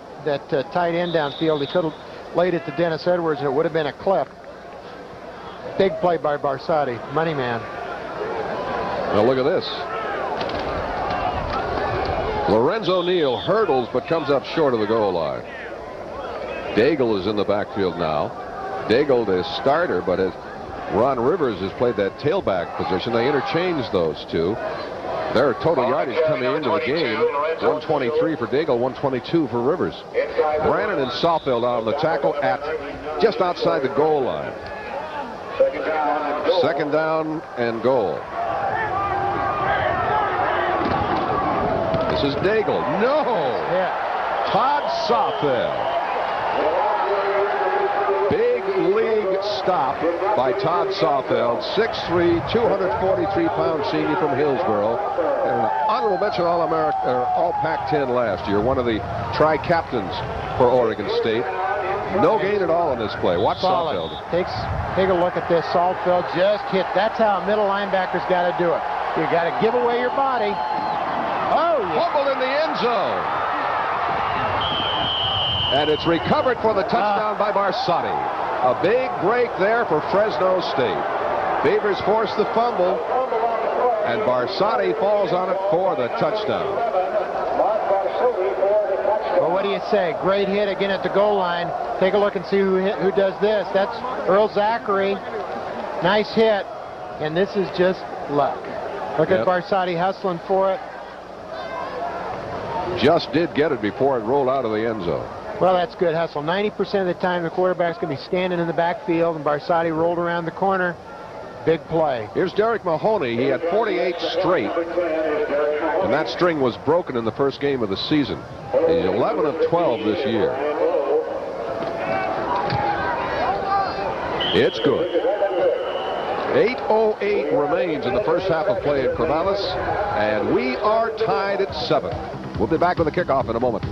tight end downfield. He could have laid it to Dennis Edwards, and it would have been a clip. Big play by Barsati. Money man. Now look at this. Lorenzo Neal hurdles but comes up short of the goal line. Daigle is in the backfield now. Daigle, the starter, but as Ron Rivers has played that tailback position, they interchanged those two. Their total yardage coming into the game, 123 for Daigle, 122 for Rivers. Brannon and Sawfield on the tackle at just outside the goal line. Second down and goal. This is Daigle. No! Todd Sawfield. Big league stop by Todd Sawfield, 6'3", 243-pound senior from Hillsboro, and an honorable mention All-America, All Pac-10 last year, one of the tri-captains for Oregon State. No gain at all in this play. Watch Sawfield. Take a look at this. Sawfield just hit. That's how a middle linebacker's got to do it. You got to give away your body. Oh, fumble in the end zone. And it's recovered for the touchdown by Barsati. A big break there for Fresno State. Beavers force the fumble, and Barsati falls on it for the touchdown. Well, what do you say? Great hit again at the goal line. Take a look and see who does this. That's Earl Zachary. Nice hit, and this is just luck. Look at Barsati hustling for it. Just did get it before it rolled out of the end zone. Well, that's good hustle. 90% of the time, the quarterback's going to be standing in the backfield, and Barsati rolled around the corner. Big play. Here's Derek Mahoney. He had 48 straight, and that string was broken in the first game of the season. He's 11 of 12 this year. It's good. 8:08 remains in the first half of play in Corvallis, and we are tied at 7. We'll be back with the kickoff in a moment.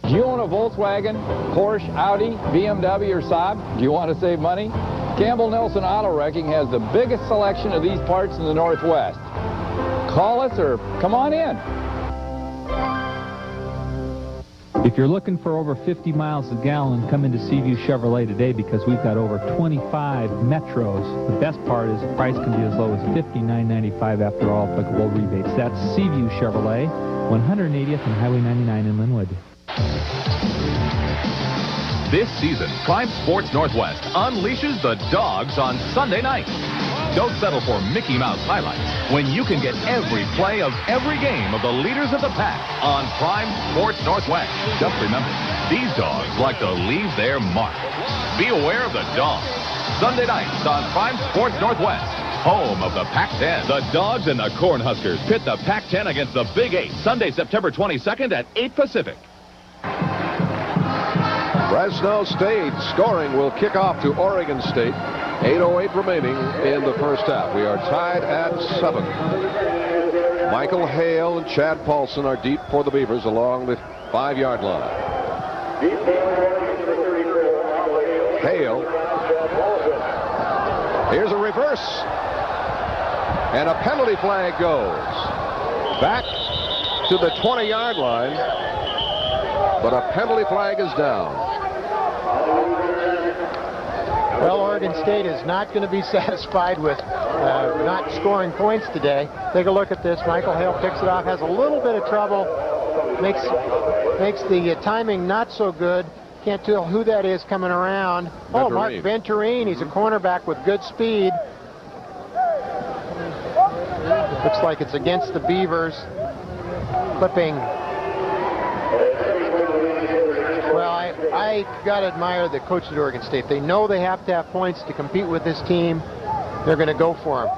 Do you own a Volkswagen, Porsche, Audi, BMW, or Saab? Do you want to save money? Campbell Nelson Auto Wrecking has the biggest selection of these parts in the Northwest. Call us or come on in. If you're looking for over 50 miles a gallon, come into Seaview Chevrolet today because we've got over 25 Metros. The best part is the price can be as low as $59.95 after all applicable rebates. That's Seaview Chevrolet, 180th and Highway 99 in Linwood. This season, Prime Sports Northwest unleashes the dogs on Sunday night. Don't settle for Mickey Mouse highlights when you can get every play of every game of the leaders of the pack on Prime Sports Northwest. Just remember, these dogs like to leave their mark. Be aware of the dogs. Sunday nights on Prime Sports Northwest, home of the Pac-10. The Dogs and the Cornhuskers pit the Pac-10 against the Big 8, Sunday, September 22nd at 8 Pacific. Fresno State scoring will kick off to Oregon State. 8:08 remaining in the first half. We are tied at 7. Michael Hale and Chad Paulson are deep for the Beavers along the 5-yard line. Hale. Here's a reverse. And a penalty flag goes. Back to the 20-yard line. But a penalty flag is down. Well, Oregon State is not going to be satisfied with not scoring points today. Take a look at this. Michael Hale picks it off, has a little bit of trouble, makes the timing not so good. Can't tell who that is coming around. Oh, Mark Venturine. He's a cornerback with good speed. Looks like it's against the Beavers. Flipping. Well, I got to admire the coach at Oregon State. They know they have to have points to compete with this team. They're going to go for them.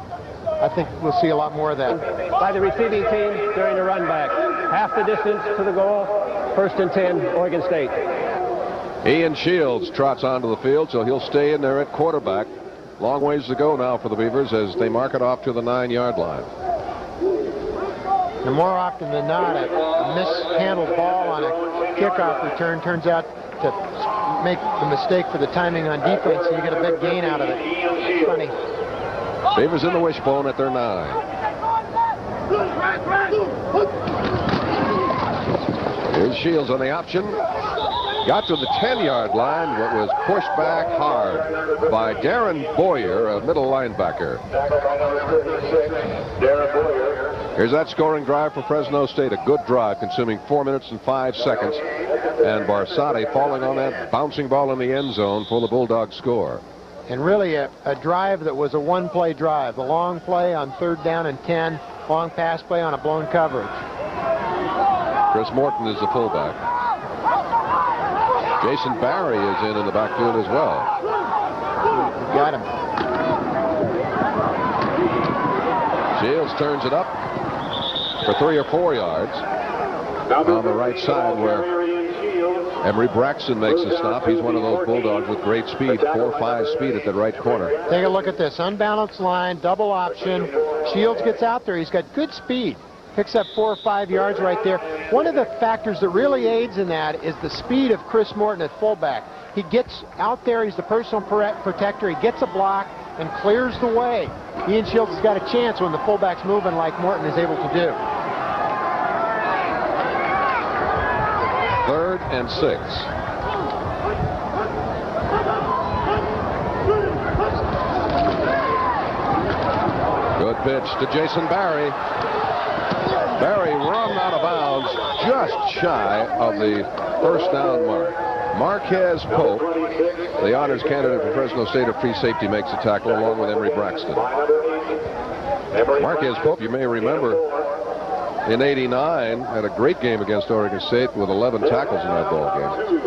I think we'll see a lot more of that. By the receiving team during the run back. Half the distance to the goal. 1st and 10, Oregon State. Ian Shields trots onto the field, so he'll stay in there at quarterback. Long ways to go now for the Beavers as they mark it off to the 9-yard line. And more often than not, a mishandled ball on a kickoff return turns out to make the mistake for the timing on defense, and you get a big gain out of it. It's funny. Beavers in the wishbone at their 9. Here's Shields on the option. Got to the 10-yard line, but was pushed back hard by Darren Boyer, a middle linebacker. Here's that scoring drive for Fresno State. A good drive, consuming 4 minutes and 5 seconds. And Barsati falling on that bouncing ball in the end zone for the Bulldogs score. And really a drive that was a one-play drive. The long play on 3rd down and 10, long pass play on a blown coverage. Chris Morton is the fullback. Jason Barry is in the backfield as well. Got him. Shields turns it up for 3 or 4 yards. On the right side where Emery Braxton makes a stop. He's one of those Bulldogs with great speed, 4.5 speed at the right corner. Take a look at this. Unbalanced line, double option. Shields gets out there. He's got good speed. Picks up 4 or 5 yards right there. One of the factors that really aids in that is the speed of Chris Morton at fullback. He gets out there. He's the personal protector. He gets a block and clears the way. Ian Shields has got a chance when the fullback's moving like Morton is able to do. 3rd and 6. Good pitch to Jason Barry. Barry run out of bounds just shy of the 1st down mark. Marquez Pope, the honors candidate for Fresno State at free safety, makes the tackle along with Emery Braxton. Marquez Pope, you may remember, in '89 had a great game against Oregon State with 11 tackles in that ball game.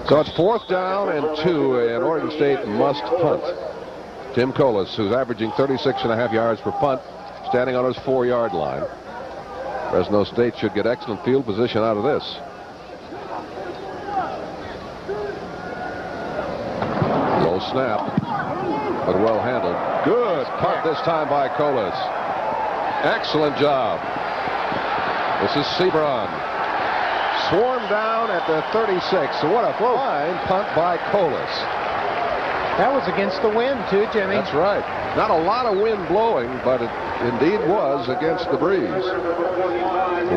So it's 4th down and 2, and Oregon State must punt. Tim Colas, who's averaging 36.5 yards per punt, standing on his 4-yard line. Fresno State should get excellent field position out of this. Low snap, but well handled. Good punt this time by Colas. Excellent job. This is Sebron. Swarmed down at the 36. So what a fine punt by Colas. That was against the wind, too, Jimmy. That's right. Not a lot of wind blowing, but it indeed was against the breeze.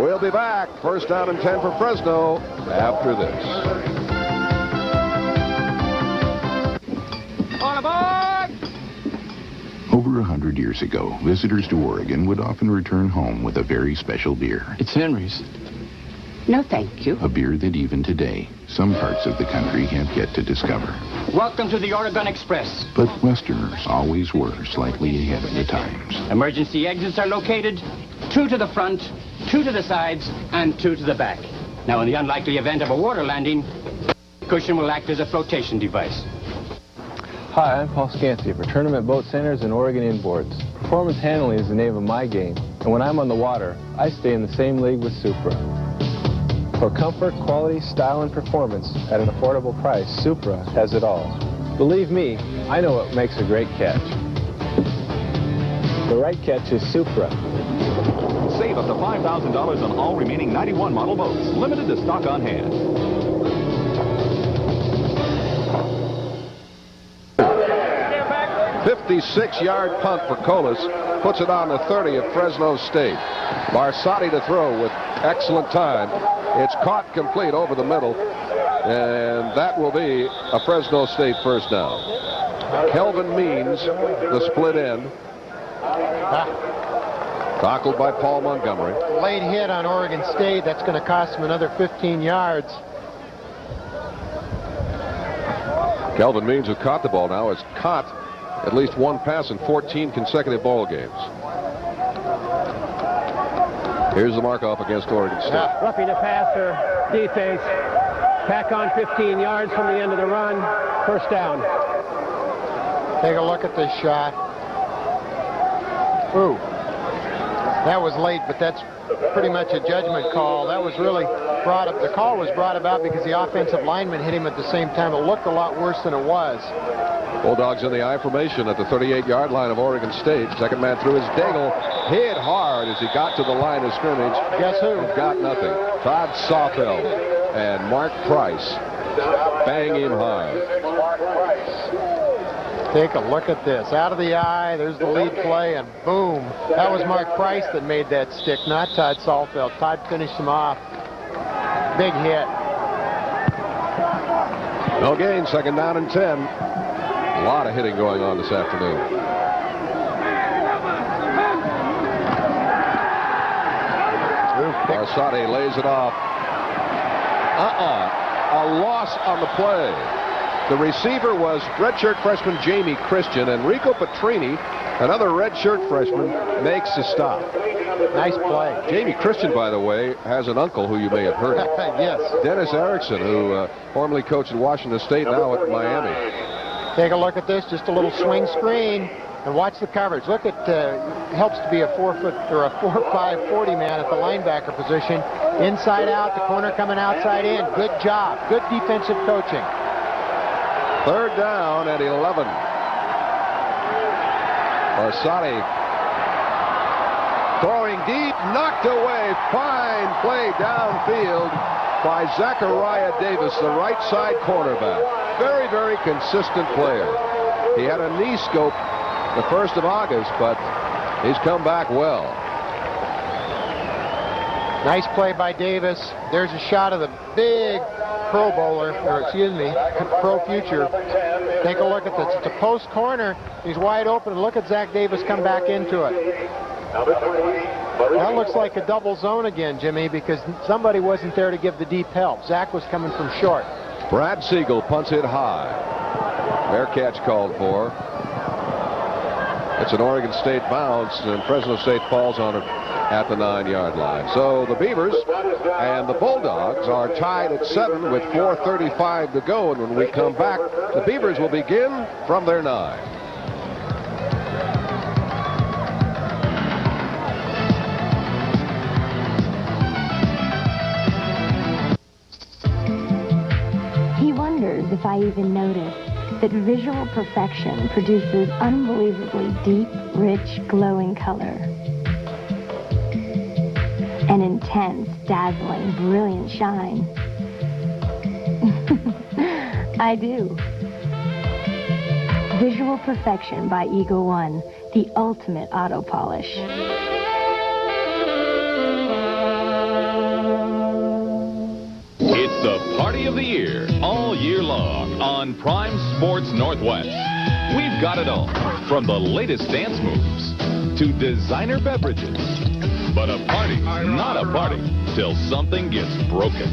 We'll be back. 1st down and 10 for Fresno after this. On aboard! Over 100 years ago, visitors to Oregon would often return home with a very special beer. It's Henry's. No, thank you. A beer that even today, some parts of the country have yet to discover. Welcome to the Oregon Express. But Westerners always were slightly ahead of the times. Emergency exits are located 2 to the front, 2 to the sides, and 2 to the back. Now, in the unlikely event of a water landing, the cushion will act as a flotation device. Hi, I'm Paul Scancy for Tournament Boat Centers and Oregon Inboards. Performance handling is the name of my game, and when I'm on the water, I stay in the same league with Supra. For comfort, quality, style, and performance at an affordable price, Supra has it all. Believe me, I know what makes a great catch. The right catch is Supra. Save up to $5,000 on all remaining 91 model boats, limited to stock on hand. 56-yard punt for Colas. Puts it on the 30 of Fresno State. Barsotti to throw with excellent time. It's caught complete over the middle, and that will be a Fresno State 1st down. Kelvin Means, the split end. Tackled by Paul Montgomery. Late hit on Oregon State. That's going to cost him another 15 yards. Kelvin Means, who caught the ball now, has caught at least 1 pass in 14 consecutive ball games. Here's the mark-off against Oregon State. Roughing the passer, defense. Back on 15 yards from the end of the run. 1st down. Take a look at this shot. Ooh. That was late, but that's pretty much a judgment call. That was really brought up. The call was brought about because the offensive lineman hit him at the same time. It looked a lot worse than it was. Bulldogs in the I formation at the 38-yard line of Oregon State. Second man through his Daigle. Hit hard as he got to the line of scrimmage. Guess who? And got nothing. Todd Sawfeld and Mark Price bang him hard. Take a look at this. Out of the eye, there's the lead play, and boom. That was Mark Price that made that stick, not Todd Sawfeld. Todd finished him off. Big hit. No gain, 2nd down and 10. A lot of hitting going on this afternoon. Barsotti lays it off. A loss on the play. The receiver was redshirt freshman Jamie Christian. Enrico Petrini, another redshirt freshman, makes the stop. Nice play. Jamie Christian, by the way, has an uncle who you may have heard of. Yes. Dennis Erickson, who formerly coached at Washington State, now at Miami. Take a look at this. Just a little swing screen. And watch the coverage. Look at, helps to be a 4'5" or a 4'5" 40 man at the linebacker position. Inside out, the corner coming outside in. Good job. Good defensive coaching. Third down at 11. Orsatti throwing deep, knocked away. Fine play downfield by Zachariah Davis, the right side cornerback. Very, very consistent player. He had a knee scope the 1st of August, but he's come back well. Nice play by Davis. There's a shot of the big Pro Bowler, or excuse me, Pro Future. Take a look at this. It's a post corner. He's wide open. Look at Zach Davis come back into it. That looks like a double zone again, Jimmy, because somebody wasn't there to give the deep help. Zach was coming from short. Brad Siegel punts it high. Fair catch called for. It's an Oregon State bounce, and Fresno State falls on it at the 9-yard line. So the Beavers and the Bulldogs are tied at 7 with 4:35 to go, and when we come back, the Beavers will begin from their 9. He wonders if I even noticed that visual perfection produces unbelievably deep, rich, glowing color. An intense, dazzling, brilliant shine. I do. Visual perfection by Eagle One, the ultimate auto polish. It's the party of the year, all year long, on Prime Sports Northwest. We've got it all, from the latest dance moves to designer beverages. But a party's not a party till something gets broken.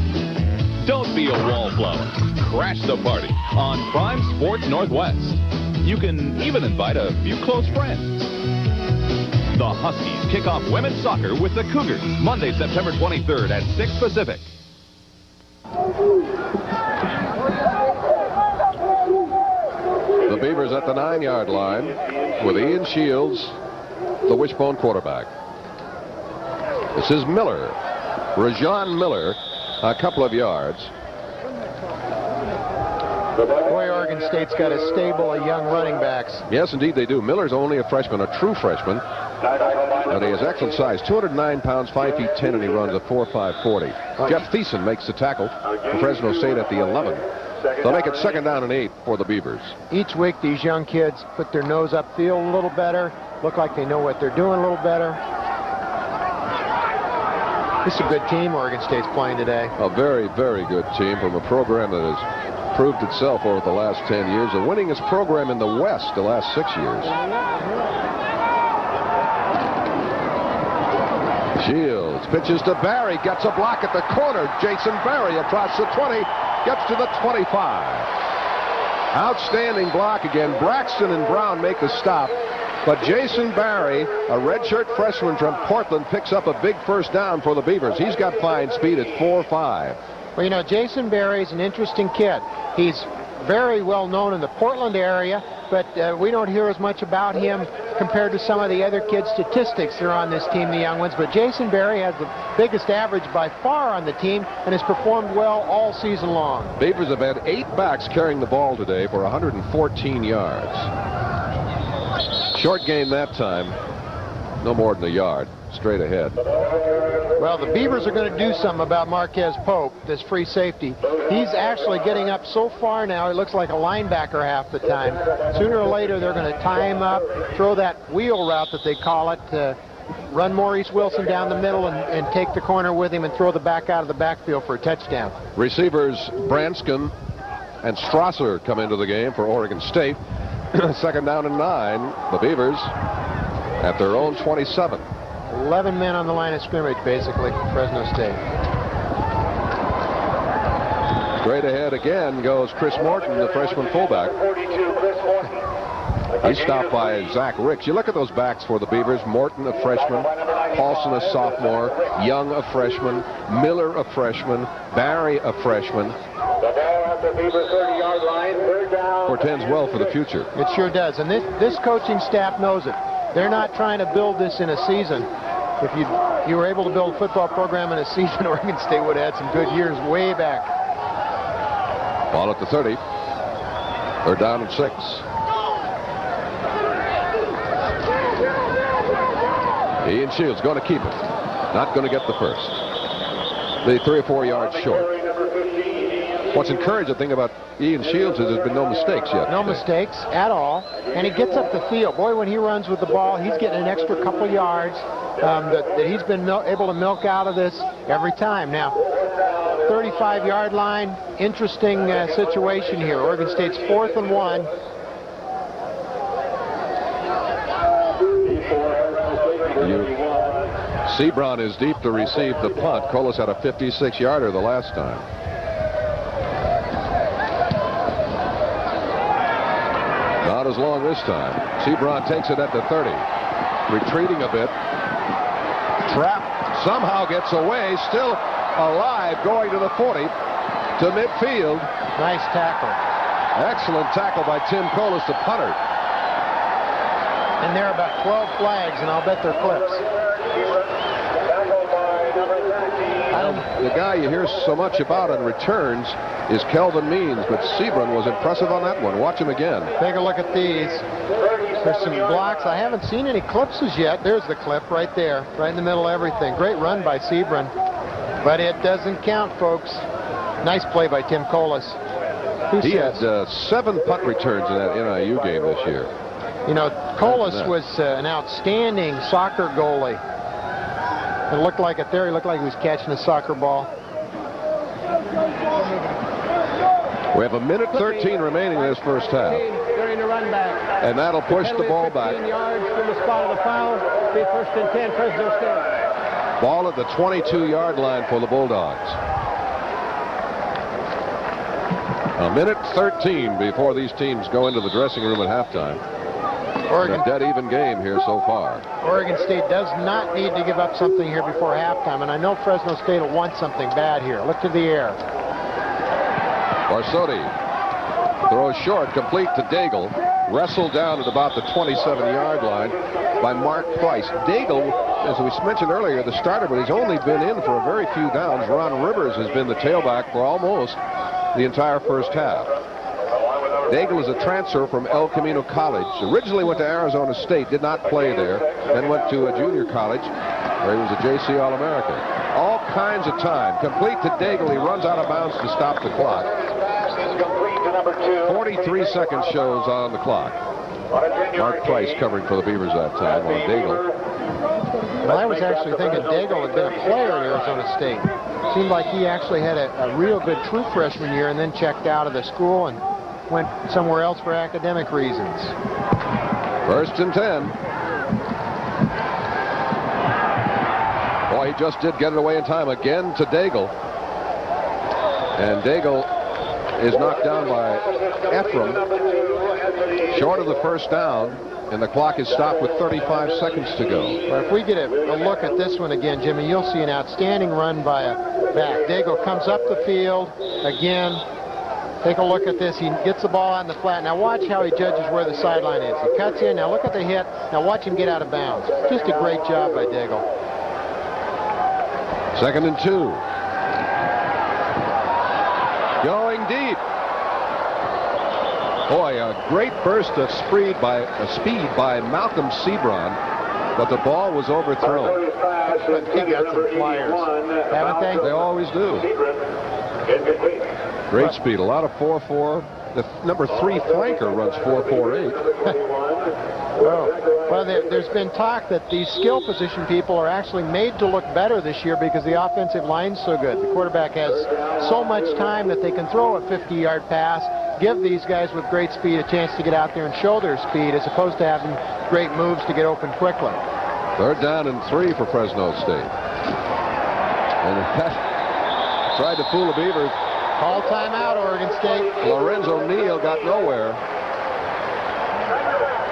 Don't be a wallflower. Crash the party on Prime Sports Northwest. You can even invite a few close friends. The Huskies kick off women's soccer with the Cougars Monday, September 23rd at 6 Pacific. The Beavers at the 9-yard line with Ian Shields, the wishbone quarterback. This is Miller, Rajon Miller, a couple of yards. Boy, Oregon State's got a stable of young running backs. Yes, indeed they do. Miller's only a freshman, a true freshman. But he has excellent size, 209 pounds, 5 feet 10, and he runs a 4.5 40. Jeff Thiessen makes the tackle for Fresno State at the 11. They'll make it 2nd down and 8 for the Beavers. Each week, these young kids put their nose upfield a little better, look like they know what they're doing a little better. This is a good team Oregon State's playing today. A very, very good team from a program that has proved itself over the last 10 years. The winningest program in the West the last 6 years. Shields pitches to Barry, gets a block at the corner. Jason Barry across the 20, gets to the 25. Outstanding block again. Braxton and Brown make the stop. But Jason Barry, a redshirt freshman from Portland, picks up a big first down for the Beavers. He's got fine speed at 4.5. Well, you know, Jason Barry's an interesting kid. He's very well known in the Portland area, but we don't hear as much about him compared to some of the other kids' statistics that are on this team, the young ones. But Jason Barry has the biggest average by far on the team and has performed well all season long. Beavers have had 8 backs carrying the ball today for 114 yards. Short game that time, no more than a yard, straight ahead. Well, the Beavers are going to do something about Marquez Pope, this free safety. He's actually getting up so far now, he looks like a linebacker half the time. Sooner or later, they're going to tie him up, throw that wheel route that they call it, run Maurice Wilson down the middle and take the corner with him and throw the back out of the backfield for a touchdown. Receivers Branscombe and Strasser come into the game for Oregon State. 2nd down and 9. The Beavers at their own 27. 11 men on the line of scrimmage, basically, for Fresno State. Straight ahead again goes Chris Morton, the freshman fullback. He's stopped by Zach Ricks. You look at those backs for the Beavers. Morton, a freshman. Paulson, a sophomore. Young, a freshman. Miller, a freshman. Barry, a freshman. Portends well for the future. It sure does. And this coaching staff knows it. They're not trying to build this in a season. If you were able to build a football program in a season, Oregon State would have had some good years way back. Ball at the 30. They're down at 6. Ian Shields going to keep it. Not going to get the first. The 3 or 4 yards short. What's encouraging thing about Ian Shields is there's been no mistakes yet. No mistakes at all. And he gets up the field. Boy, when he runs with the ball, he's getting an extra couple yards that he's been able to milk out of this every time. Now, 35-yard line, interesting situation here. Oregon State's 4th and 1. Sebron is deep to receive the punt. Colas had a 56-yarder the last time. Not as long this time. Sebron takes it at the 30. Retreating a bit. Trap somehow gets away. Still alive, going to the 40. To midfield. Nice tackle. Excellent tackle by Tim Colas, the punter. And there are about 12 flags, and I'll bet they're clips. The guy you hear so much about on returns is Kelvin Means, but Sebron was impressive on that one. Watch him again. Take a look at these. There's some blocks. I haven't seen any clips as yet. There's the clip right there, right in the middle of everything. Great run by Sebron, but it doesn't count, folks. Nice play by Tim Colas. He had 7 punt returns in that NIU game this year. You know, Colas was an outstanding soccer goalie. It looked like it there. He looked like he was catching a soccer ball. We have 1:13 remaining in this first half. During the run back. And that'll push the ball back. 15 yards from the spot of the foul. Be 1st and 10, Fresno State. Ball at the 22-yard line for the Bulldogs. 1:13 before these teams go into the dressing room at halftime. Oregon, a dead even game here so far. Oregon State does not need to give up something here before halftime, and I know Fresno State will want something bad here. Look to the air. Barsotti throws short, complete to Daigle. Wrestled down at about the 27-yard line by Mark Price. Daigle, as we mentioned earlier, the starter, but he's only been in for a very few downs. Ron Rivers has been the tailback for almost the entire first half. Daigle is a transfer from El Camino College. Originally went to Arizona State, did not play there, then went to a junior college where he was a JC All-American. All kinds of time. Complete to Daigle. He runs out of bounds to stop the clock. 43 seconds shows on the clock. Mark Price covering for the Beavers that time on Daigle. Well, I was actually thinking Daigle had been a player at Arizona State. Seemed like he actually had a real good true freshman year and then checked out of the school and went somewhere else for academic reasons. 1st and 10. Boy, he just did get it away in time again to Daigle. And Daigle is knocked down by Ephraim, short of the first down, and the clock is stopped with 35 seconds to go. Well, if we get a look at this one again, Jimmy, you'll see an outstanding run by a back. Daigle comes up the field again. Take a look at this. He gets the ball out in the flat. Now watch how he judges where the sideline is. He cuts in. Now look at the hit. Now watch him get out of bounds. Just a great job by Daigle. 2nd and 2. Going deep. Boy, a great burst of speed by Malcolm Sebron, but the ball was overthrown. But he got some flyers, haven't they? They always do. Great speed, a lot of 4.4. The number 3 flanker runs 4.48. Well, there's been talk that these skill position people are actually made to look better this year because the offensive line's so good. The quarterback has so much time that they can throw a 50-yard pass, give these guys with great speed a chance to get out there and show their speed as opposed to having great moves to get open quickly. 3rd down and 3 for Fresno State. And that tried to fool the Beavers. Call timeout, Oregon State. Lorenzo Neal got nowhere.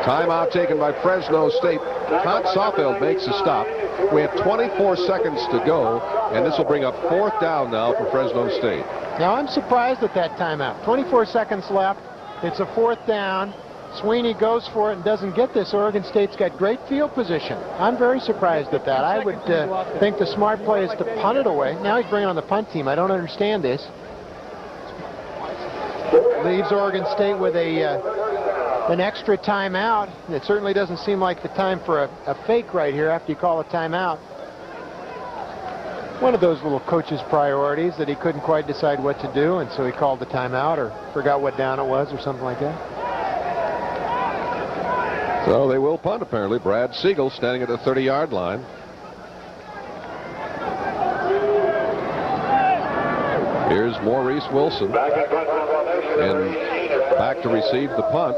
Timeout taken by Fresno State. Todd Sawfeld makes a stop. We have 24 seconds to go, and this will bring up 4th down now for Fresno State. Now, I'm surprised at that timeout. 24 seconds left. It's a 4th down. Sweeney goes for it and doesn't get this. Oregon State's got great field position. I'm very surprised at that. I would think the smart play is to punt it away. Now he's bringing on the punt team. I don't understand this. Leaves Oregon State with an extra timeout. It certainly doesn't seem like the time for a fake right here after you call a timeout. One of those little coach's priorities that he couldn't quite decide what to do, and so he called the timeout or forgot what down it was or something like that. So they will punt, apparently. Brad Siegel standing at the 30-yard line. Here's Maurice Wilson. And back to receive the punt.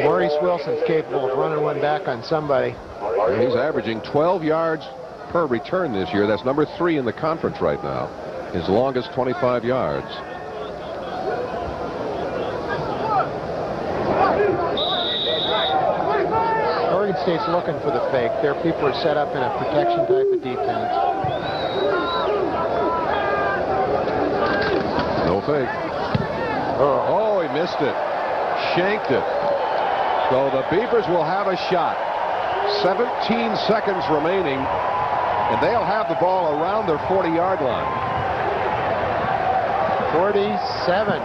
Maurice Wilson's capable of running one back on somebody. He's averaging 12 yards per return this year. That's number 3 in the conference right now. His longest 25 yards. Oregon State's looking for the fake. Their people are set up in a protection type of defense. No fake. Oh, he missed it. Shanked it. So the Beavers will have a shot. 17 seconds remaining, and they'll have the ball around their 40-yard line. 47.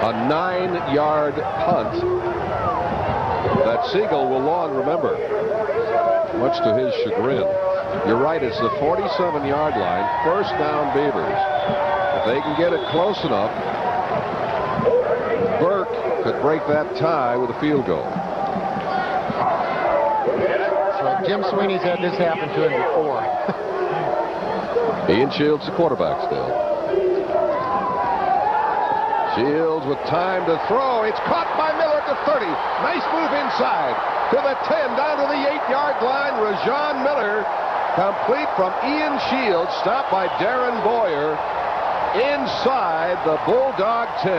A 9-yard punt that Siegel will long remember, much to his chagrin. You're right, it's the 47-yard line. 1st down, Beavers. If they can get it close enough, Burke could break that tie with a field goal. So Jim Sweeney's had this happen to him before. Ian Shields, the quarterback still. Shields with time to throw. It's caught by Miller at the 30. Nice move inside to the 10, down to the 8-yard line. Rajon Miller, complete from Ian Shields, stopped by Darren Boyer inside the Bulldog 10.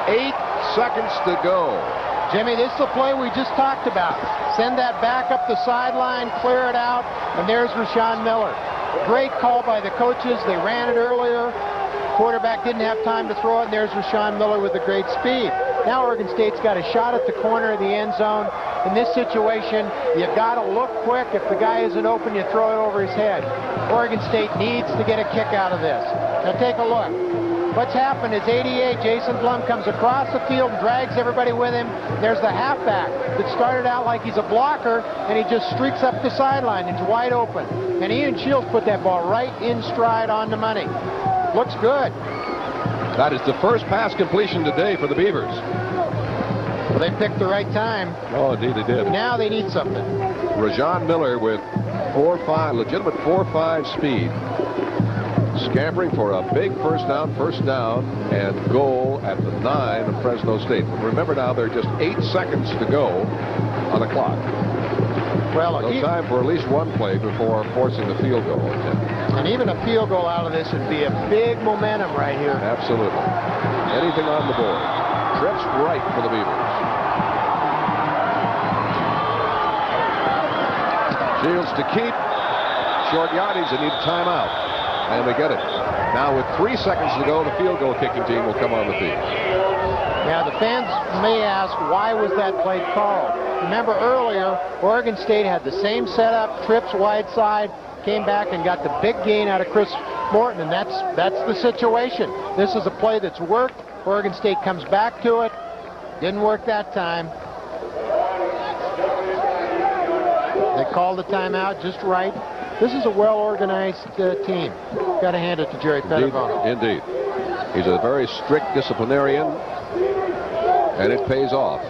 8 seconds to go. Jimmy, this is the play we just talked about. Send that back up the sideline, clear it out, and there's Rajon Miller. Great call by the coaches. They ran it earlier. Quarterback didn't have time to throw it, and there's Rajon Miller with the great speed. Now Oregon State's got a shot at the corner of the end zone. In this situation, you got to look quick. If the guy isn't open, you throw it over his head. Oregon State needs to get a kick out of this. Now take a look. What's happened is 88, Jason Blum comes across the field and drags everybody with him. There's the halfback that started out like he's a blocker, and he just streaks up the sideline. It's wide open. And Ian Shields put that ball right in stride on the money. Looks good. That is the first pass completion today for the Beavers. Well, they picked the right time. Oh, indeed they did. Now they need something. Rajon Miller with 4.5, legitimate 4.5 speed. Scampering for a big first down, and goal at the 9 of Fresno State. But remember now, there are just 8 seconds to go on the clock. Well, no time for at least one play before forcing the field goal. And even a field goal out of this would be a big momentum right here. Absolutely. Anything on the board. Trips right for the Beavers. Shields to keep. Short yardage. They need a timeout. And they get it. Now with 3 seconds to go, the field goal kicking team will come on the field. Now the fans may ask, why was that play called? Remember earlier, Oregon State had the same setup, trips wide side, came back and got the big gain out of Chris Morton, and that's the situation. This is a play that's worked. Oregon State comes back to it. Didn't work that time. They called the timeout just right. This is a well-organized team. Got to hand it to Jerry Pettibone. Indeed. He's a very strict disciplinarian, and it pays off.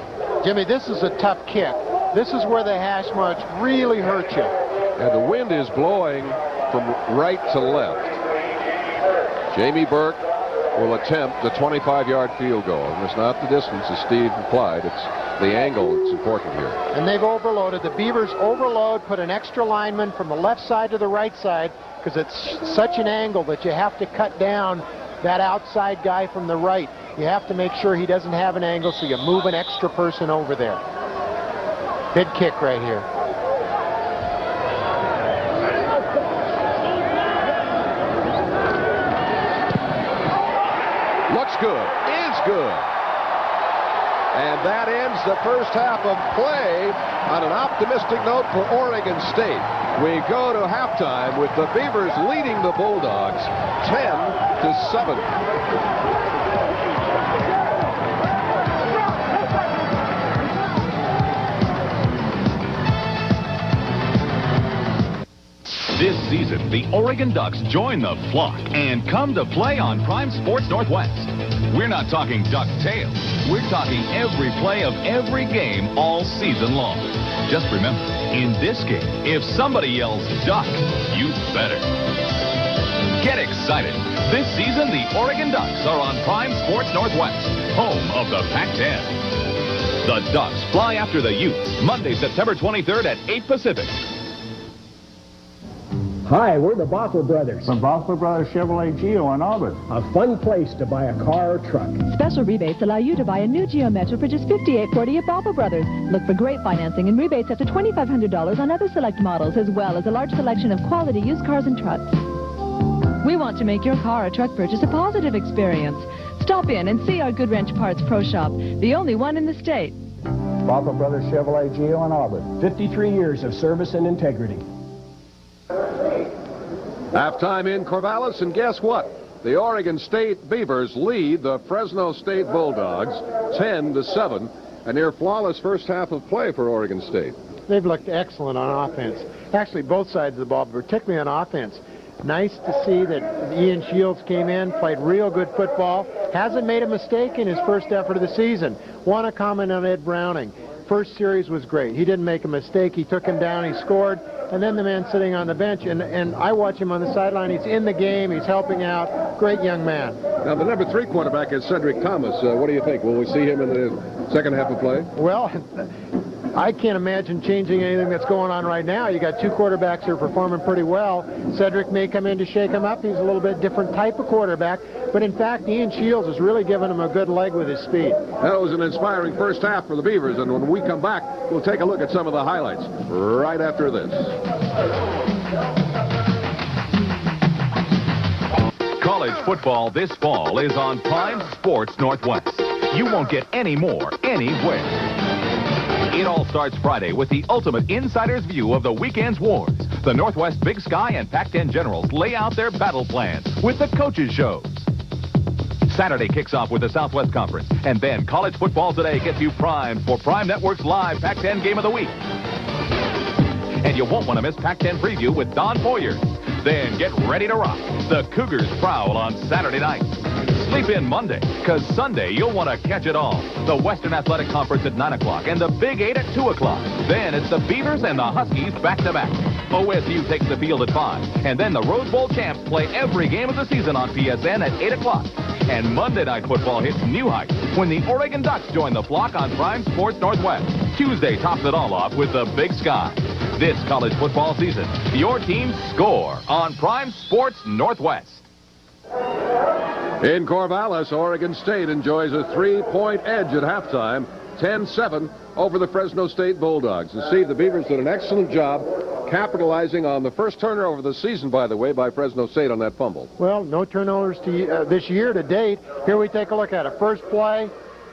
Jimmy, this is a tough kick. This is where the hash marks really hurt you. And the wind is blowing from right to left. Jamie Burke will attempt the 25-yard field goal. And it's not the distance, as Steve implied. It's the angle that's important here. And they've overloaded. The Beavers overload, put an extra lineman from the left side to the right side because it's such an angle that you have to cut down that outside guy from the right. You have to make sure he doesn't have an angle, so you move an extra person over there. Good kick right here. Looks good, is good. And that ends the first half of play on an optimistic note for Oregon State. We go to halftime with the Beavers leading the Bulldogs 10-7. This season, the Oregon Ducks join the flock and come to play on Prime Sports Northwest. We're not talking duck tails. We're talking every play of every game all season long. Just remember, in this game, if somebody yells duck, you better. Get excited. This season, the Oregon Ducks are on Prime Sports Northwest, home of the Pac-10. The Ducks fly after the Utes, Monday, September 23rd at 8 Pacific. Hi, we're the Boffler Brothers. From Boffler Brothers Chevrolet Geo in Auburn. A fun place to buy a car or truck. Special rebates allow you to buy a new Geo Metro for just $58.40 at Boffler Brothers. Look for great financing and rebates up to $2,500 on other select models, as well as a large selection of quality used cars and trucks. We want to make your car or truck purchase a positive experience. Stop in and see our Good Wrench Parts Pro Shop, the only one in the state. Boffler Brothers Chevrolet Geo in Auburn. 53 years of service and integrity. Halftime in Corvallis, and guess what? The Oregon State Beavers lead the Fresno State Bulldogs 10-7. A near flawless first half of play for Oregon State. They've looked excellent on offense. Actually, both sides of the ball, but particularly on offense. Nice to see that Ian Shields came in, played real good football. Hasn't made a mistake in his first effort of the season. Want to comment on Ed Browning. First series was great. He didn't make a mistake. He took him down. He scored. And then the man sitting on the bench, and I watch him on the sideline. He's in the game. He's helping out. Great young man. Now, the number 3 quarterback is Cedric Thomas. What do you think? Will we see him in the second half of play? Well, I can't imagine changing anything that's going on right now. You got 2 quarterbacks who are performing pretty well. Cedric may come in to shake him up. He's a little bit different type of quarterback. But in fact, Ian Shields has really given him a good leg with his speed. That was an inspiring first half for the Beavers. And when we come back, we'll take a look at some of the highlights right after this. College football this fall is on Prime Sports Northwest. You won't get any more anywhere. It all starts Friday with the ultimate insider's view of the weekend's wars. The Northwest Big Sky and Pac-10 generals lay out their battle plans with the coaches' shows. Saturday kicks off with the Southwest Conference, and then College Football Today gets you primed for Prime Network's live Pac-10 Game of the Week. And you won't want to miss Pac-10 Preview with Don Poyer. Then get ready to rock. The Cougars prowl on Saturday night. Sleep in Monday, because Sunday you'll want to catch it all. The Western Athletic Conference at 9 o'clock and the Big 8 at 2 o'clock. Then it's the Beavers and the Huskies back-to-back. OSU takes the field at 5. And then the Rose Bowl champs play every game of the season on PSN at 8 o'clock. And Monday Night Football hits new heights when the Oregon Ducks join the flock on Prime Sports Northwest. Tuesday tops it all off with the Big Sky. This college football season, your teams score on Prime Sports Northwest. In Corvallis, Oregon State enjoys a 3-point edge at halftime, 10-7 over the Fresno State Bulldogs. And Steve, the Beavers did an excellent job capitalizing on the first turnover of the season, by the way, by Fresno State on that fumble. Well, no turnovers this year to date. Here we take a look at it. First play,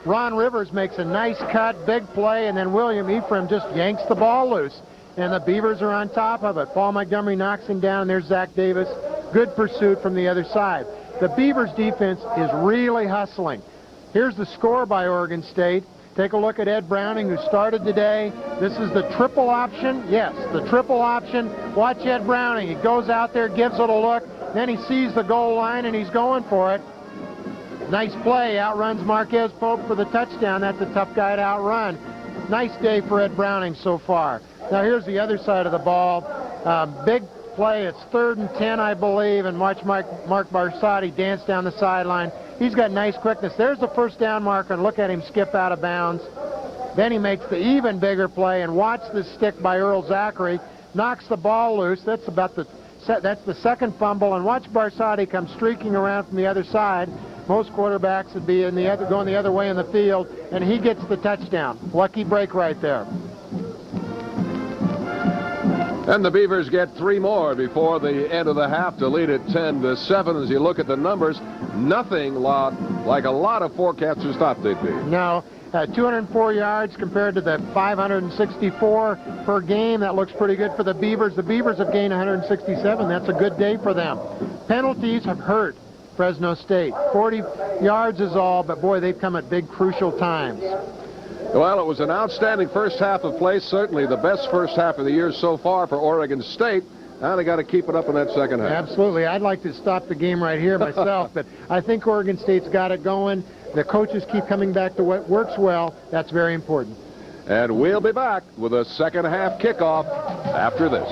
Ron Rivers makes a nice cut, big play, and then William Ephraim just yanks the ball loose. And the Beavers are on top of it. Paul Montgomery knocks him down. There's Zach Davis. Good pursuit from the other side. The Beavers' defense is really hustling. Here's the score by Oregon State. Take a look at Ed Browning, who started today. This is the triple option. Yes, the triple option. Watch Ed Browning. He goes out there, gives it a look. Then he sees the goal line, and he's going for it. Nice play. Outruns Marquez Pope for the touchdown. That's a tough guy to outrun. Nice day for Ed Browning so far. Now here's the other side of the ball. Big play. It's 3rd and 10, I believe, and watch Mark Barsati dance down the sideline. He's got nice quickness. There's the first down marker, and look at him skip out of bounds. Then he makes the even bigger play, and watch this stick by Earl Zachary. Knocks the ball loose. That's the second fumble, and watch Barsati come streaking around from the other side. Most quarterbacks would be going the other way in the field, and he gets the touchdown. Lucky break right there. And the Beavers get 3 more before the end of the half to lead it 10-7. As you look at the numbers, nothing like a lot of forecasters thought they'd be. No, 204 yards compared to the 564 per game. That looks pretty good for the Beavers. The Beavers have gained 167. That's a good day for them. Penalties have hurt Fresno State. 40 yards is all, but boy, they've come at big, crucial times. Well, it was an outstanding first half of play, certainly the best first half of the year so far for Oregon State. Now they got to keep it up in that second half. Absolutely. I'd like to stop the game right here myself, but I think Oregon State's got it going. The coaches keep coming back to what works well. That's very important. And we'll be back with a second half kickoff after this.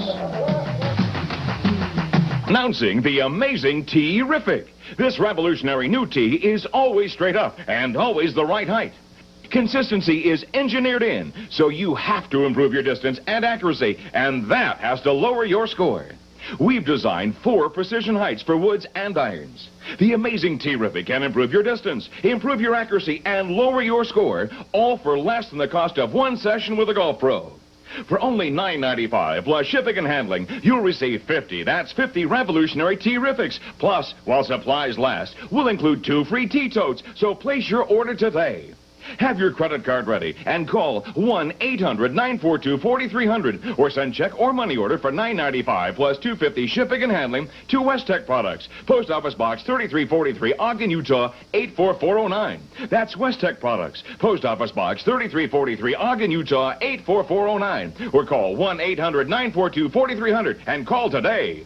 Announcing the amazing T-Rific. This revolutionary new tee is always straight up and always the right height. Consistency is engineered in, so you have to improve your distance and accuracy, and that has to lower your score. We've designed 4 precision heights for woods and irons. The amazing T-Rific can improve your distance, improve your accuracy, and lower your score, all for less than the cost of 1 session with a golf pro. For only $9.95 plus shipping and handling, you'll receive 50. That's 50 revolutionary T-Rifics. Plus, while supplies last, we'll include 2 free T-totes, so place your order today. Have your credit card ready and call 1-800-942-4300 or send check or money order for $9.95 plus $2.50 shipping and handling to West Tech Products. Post Office Box 3343, Ogden, Utah 84409. That's West Tech Products. Post Office Box 3343, Ogden, Utah 84409. Or call 1-800-942-4300 and call today.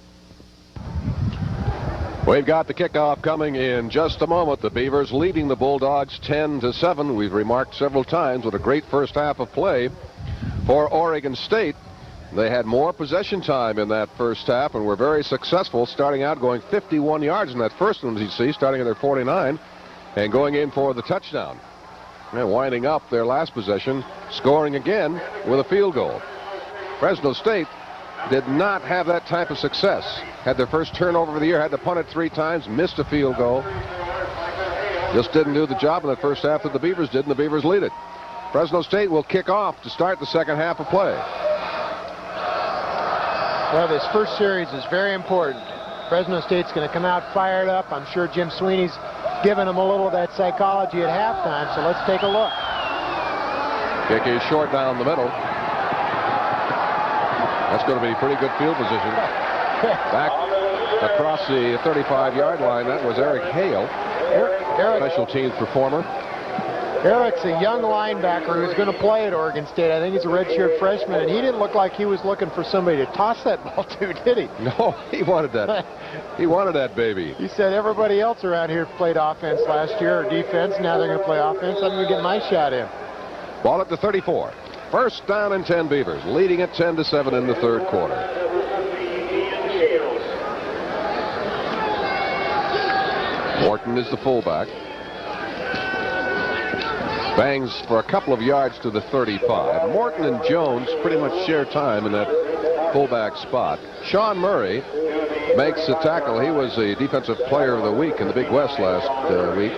We've got the kickoff coming in just a moment. The Beavers leading the Bulldogs 10-7. We've remarked several times what a great first half of play for Oregon State. They had more possession time in that first half and were very successful, starting out going 51 yards in that first one, as you see, starting at their 49 and going in for the touchdown. And winding up their last possession, scoring again with a field goal. Fresno State did not have that type of success. Had their first turnover of the year, had to punt it 3 times, missed a field goal. Just didn't do the job in that first half that the Beavers did, and the Beavers lead it. Fresno State will kick off to start the second half of play. Well, this first series is very important. Fresno State's going to come out fired up. I'm sure Jim Sweeney's giving them a little of that psychology at halftime, so let's take a look. Kick is short down the middle. That's going to be pretty good field position. Back across the 35-yard line, that was Eric Hale, special teams performer. Eric's a young linebacker who's going to play at Oregon State. I think he's a redshirt freshman, and he didn't look like he was looking for somebody to toss that ball to, did he? No, he wanted that. He wanted that baby. He said everybody else around here played offense last year, or defense. Now they're going to play offense. I'm going to get my shot in. Ball at the 34. First down and 10 Beavers, leading at 10-7 in the third quarter. Morton is the fullback. Bangs for a couple of yards to the 35. Morton and Jones pretty much share time in that fullback spot. Sean Murray makes the tackle. He was the defensive player of the week in the Big West last week.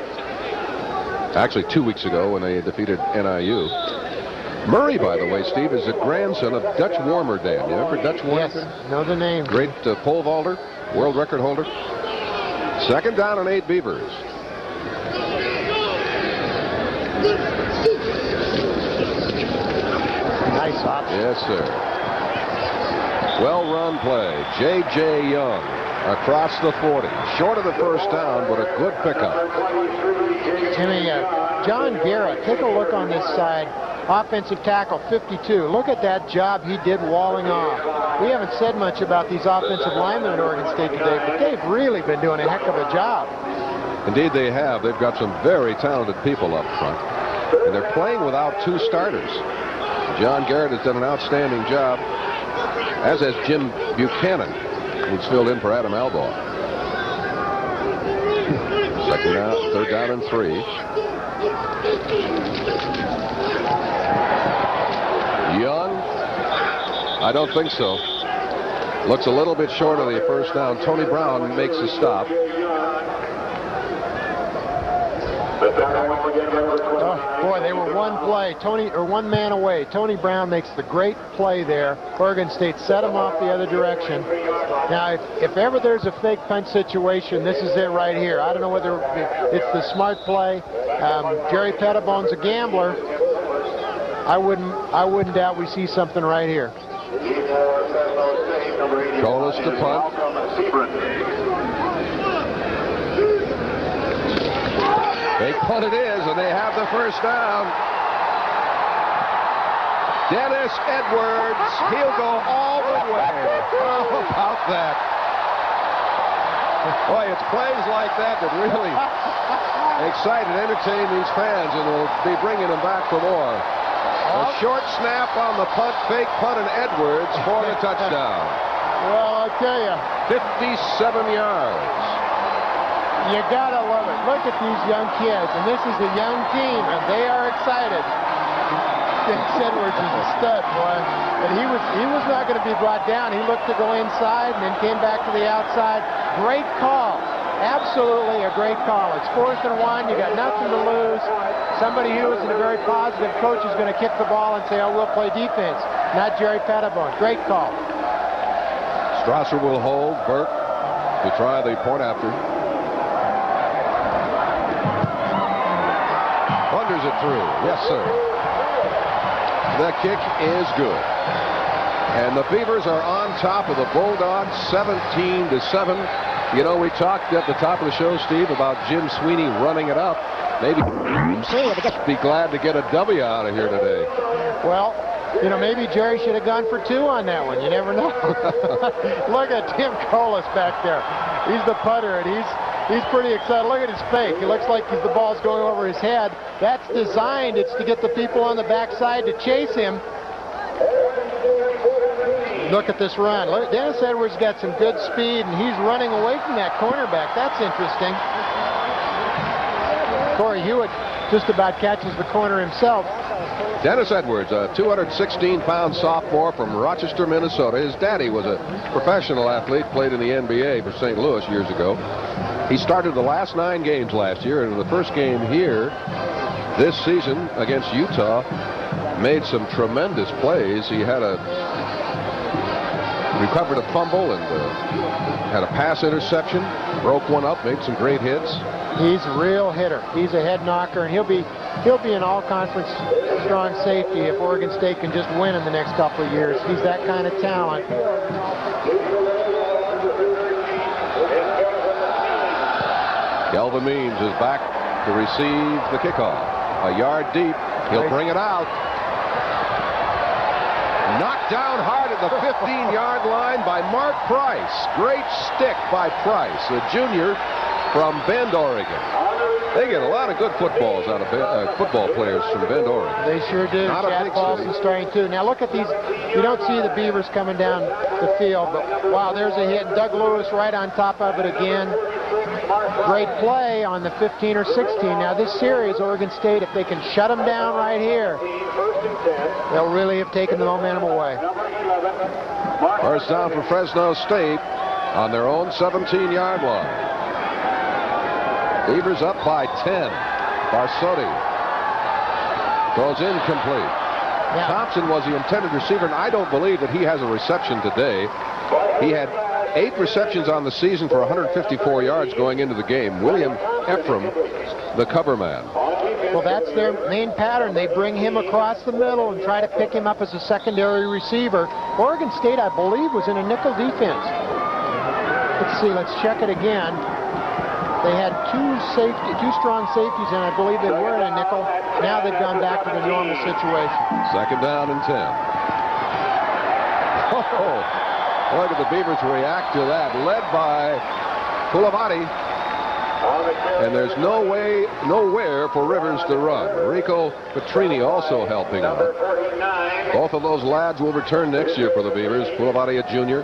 Actually, 2 weeks ago when they defeated NIU. Murray, by the way, Steve, is a grandson of Dutch Warmerdam. You remember Dutch Warmerdam? Yes, know the name. Great pole vaulter, world record holder. Second down and 8 Beavers. Nice option. Yes, sir. Well-run play. J.J. Young across the 40. Short of the first down, but a good pickup. Timmy, John Garrett, take a look on this side. Offensive tackle, 52. Look at that job he did walling off. We haven't said much about these offensive linemen at Oregon State today, but they've really been doing a heck of a job. Indeed, they have. They've got some very talented people up front, and they're playing without 2 starters. John Garrett has done an outstanding job, as has Jim Buchanan, who's filled in for Adam Albaugh. Second down, third down and 3. Young? I don't think so. Looks a little bit short of the first down. Tony Brown makes a stop. Oh, boy, they were one man away. Tony Brown makes the great play there. Oregon State set him off the other direction. Now, if ever there's a fake punt situation, this is it right here. I don't know whether it's the smart play. Jerry Pettibone's a gambler. I wouldn't doubt we see something right here. Goalless to punt. They punt it is, and they have the first down. Dennis Edwards, he'll go all the way. How about that? Boy, it's plays like that that really excite and entertain these fans, and we'll be bringing them back for more. A short snap on the punt, fake punt, and Edwards for the touchdown. Well, I'll tell you. 57 yards. You gotta love it. Look at these young kids, and this is a young team, and they are excited. Dennis Edwards is a stud, boy. And he was not going to be brought down. He looked to go inside and then came back to the outside. Great call. Absolutely a great call. It's 4th and 1. You got nothing to lose. Somebody who is in a very positive coach is going to kick the ball and say, oh, we'll play defense. Not Jerry Pettibone. Great call. Strasser will hold. Burke to try the point after. Thunders it through. Yes, sir. The kick is good. And the Beavers are on top of the Bulldogs 17-7. You know, we talked at the top of the show, Steve, about Jim Sweeney running it up. Maybe be glad to get a W out of here today. Well, you know, maybe Jerry should have gone for 2 on that one. You never know. Look at Tim Colas back there. He's the putter, and he's pretty excited. Look at his fake. It looks like the ball's going over his head. That's designed. It's to get the people on the backside to chase him. Look at this run. Look, Dennis Edwards got some good speed, and he's running away from that cornerback. That's interesting. Corey Hewitt just about catches the corner himself. Dennis Edwards, a 216-pound sophomore from Rochester, Minnesota. His daddy was a professional athlete, played in the NBA for St. Louis years ago. He started the last 9 games last year, and in the first game here this season against Utah, made some tremendous plays. He had recovered a fumble and had a pass interception, broke one up, made some great hits. He's a real hitter. He's a head knocker, and he'll be an all-conference strong safety if Oregon State can just win in the next couple of years. He's that kind of talent. Kelvin Means is back to receive the kickoff. A yard deep. He'll bring it out. Knocked down hard at the 15-yard line by Mark Price. Great stick by Price, a junior from Bend, Oregon. They get a lot of good footballs out of football players from Bend, Oregon. They sure do. Chad Paulson starting too. Now look at these. You don't see the Beavers coming down the field, but wow, there's a hit. Doug Lewis right on top of it again. Great play on the 15 or 16. Now this series, Oregon State, if they can shut them down right here, they'll really have taken the momentum away. First down for Fresno State on their own 17-yard line. Beavers up by 10. Barsotti throws incomplete. Yeah. Thompson was the intended receiver, and I don't believe that he has a reception today. He had 8 receptions on the season for 154 yards going into the game. William Ephraim, the cover man. Well, that's their main pattern. They bring him across the middle and try to pick him up as a secondary receiver. Oregon State, I believe, was in a nickel defense. Let's see. Let's check it again. They had 2 strong safeties, and I believe they were in a nickel. Now they've gone back to the normal situation. Second down and 10. Oh, look at the Beavers react to that. Led by Pulavati. And there's nowhere for Rivers to run. Rico Petrini also helping out. Both of those lads will return next year for the Beavers. Pulavati, a junior.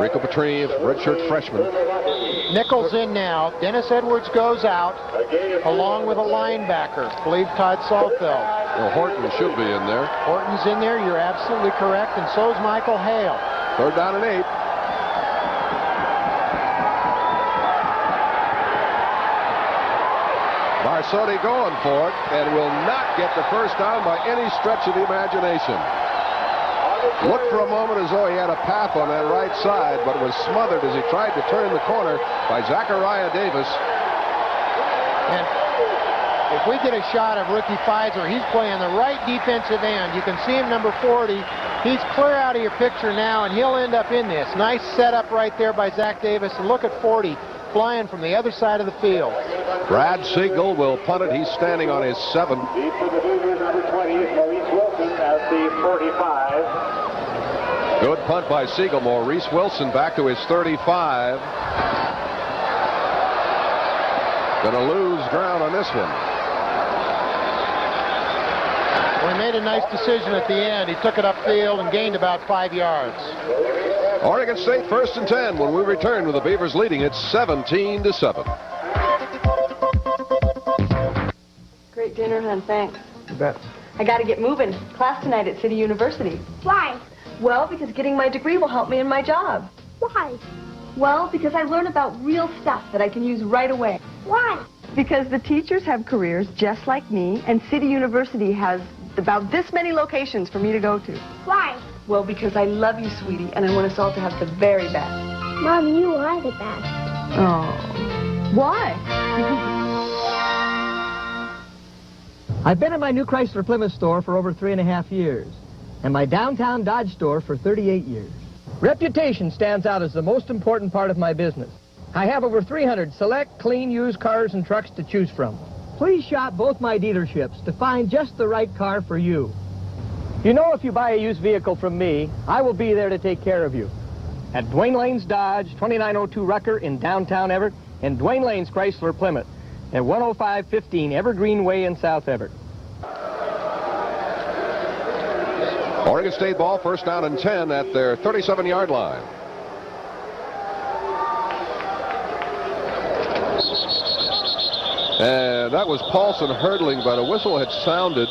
Rico Petrini, a redshirt freshman. Nichols in now. Dennis Edwards goes out along with a linebacker. I believe Todd Salfeld. Well, Horton should be in there. Horton's in there. You're absolutely correct. And so is Michael Hale. 3rd down and 8. Barsoni going for it and will not get the first down by any stretch of the imagination. Looked for a moment as though he had a path on that right side, but was smothered as he tried to turn the corner by Zachariah Davis. And if we get a shot of rookie Pfizer, he's playing the right defensive end. You can see him, number 40. He's clear out of your picture now, and he'll end up in this. Nice setup right there by Zach Davis. And look at 40 flying from the other side of the field. Brad Siegel will punt it. He's standing on his 7. Deep for the Beavers, number 20 is Maurice Wilson at the 45. Good punt by Siegel. Maurice Wilson back to his 35. Gonna lose ground on this one. Well, he made a nice decision at the end. He took it upfield and gained about 5 yards. Oregon State 1st and 10 when we return with the Beavers leading it 17-7. Great dinner, hon. Thanks. You bet. I got to get moving. Class tonight at City University. Why? Well, because getting my degree will help me in my job. Why? Well, because I learn about real stuff that I can use right away. Why? Because the teachers have careers just like me, and City University has about this many locations for me to go to. Why? Well, because I love you, sweetie, and I want us all to have the very best. Mom, you are the best. Oh. Why? I've been in my new Chrysler Plymouth store for over 3.5 years, and my downtown Dodge store for 38 years. Reputation stands out as the most important part of my business. I have over 300 select, clean, used cars and trucks to choose from. Please shop both my dealerships to find just the right car for you. You know, if you buy a used vehicle from me, I will be there to take care of you. At Dwayne Lane's Dodge, 2902 Rucker in downtown Everett, and Dwayne Lane's Chrysler Plymouth at 10515 Evergreen Way in South Everett. Oregon State ball, 1st down and 10 at their 37-yard line. And that was Paulson hurdling, but a whistle had sounded.